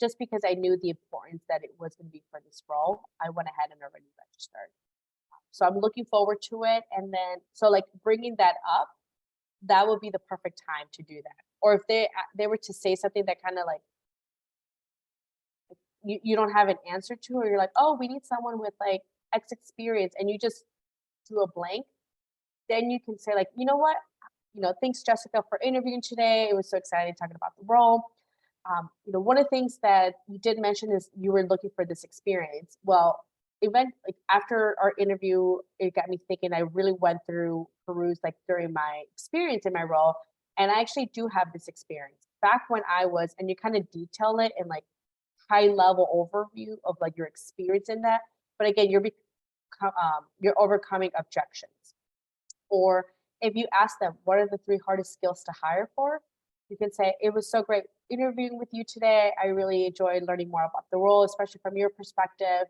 Just because I knew the importance that it was going to be for this role, I went ahead and already registered. So I'm looking forward to it. And then, so like bringing that up, that would be the perfect time to do that. Or if they were to say something that kind of like you don't have an answer to, or you're like, oh, we need someone with like X experience, and you just do a blank, then you can say like, you know what, you know, thanks Jessica for interviewing today. It was so exciting talking about the role. You know, one of the things that you did mention is you were looking for this experience. Well, like after our interview, it got me thinking. I really went through peruse like during my experience in my role, and I actually do have this experience back when I was, and you kind of detail it in like high level overview of like your experience in that. But again, you're overcoming objections. Or if you ask them, what are the 3 hardest skills to hire for? You can say, it was so great interviewing with you today. I really enjoyed learning more about the role, especially from your perspective.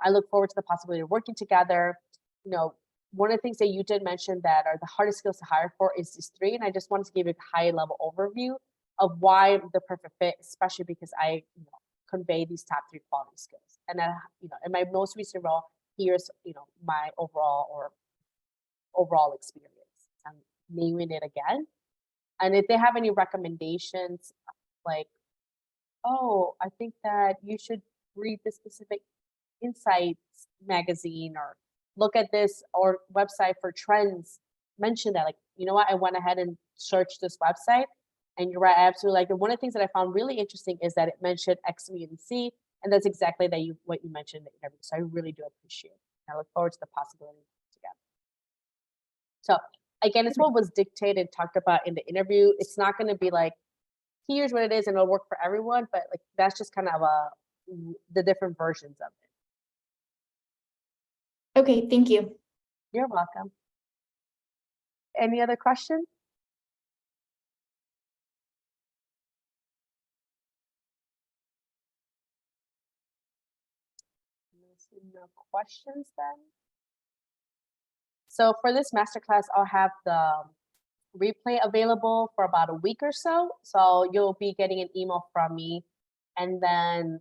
I look forward to the possibility of working together. You know, one of the things that you did mention that are the hardest skills to hire for is these 3. And I just wanted to give you a high level overview of why I'm the perfect fit, especially because I, you know, convey these top 3 quality skills. And then, you know, in my most recent role, here's, you know, my overall experience. I'm naming it again. And if they have any recommendations, like, oh, I think that you should read this specific insights magazine, or look at this or website for trends, mention that, like, you know what, I went ahead and searched this website, and you're right, I absolutely like it. One of the things that I found really interesting is that it mentioned X, Y, and Z, and that's exactly what you mentioned in the interview. So I really do appreciate it. I look forward to the possibility together. So again, it's what was dictated, talked about in the interview. It's not going to be like, here's what it is and it'll work for everyone, but like that's just kind of the different versions of it. Okay, thank you. You're welcome. Any other questions? No questions then. So for this masterclass, I'll have the replay available for about a week or so. So you'll be getting an email from me, and then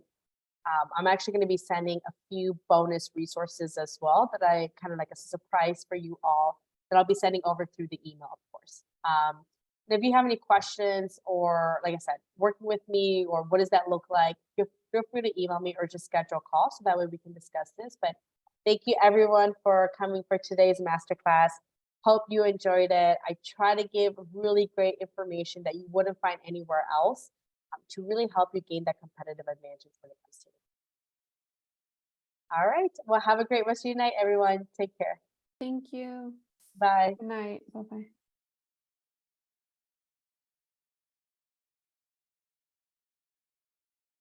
I'm actually going to be sending a few bonus resources as well that I kind of like a surprise for you all that I'll be sending over through the email, of course. And if you have any questions or, like I said, working with me or what does that look like, feel free to email me or just schedule a call so that way we can discuss this. But thank you everyone for coming for today's masterclass. Hope you enjoyed it. I try to give really great information that you wouldn't find anywhere else to really help you gain that competitive advantage when it comes to it. All right. Well, have a great rest of your night, everyone. Take care. Thank you. Bye. Good night. Bye-bye.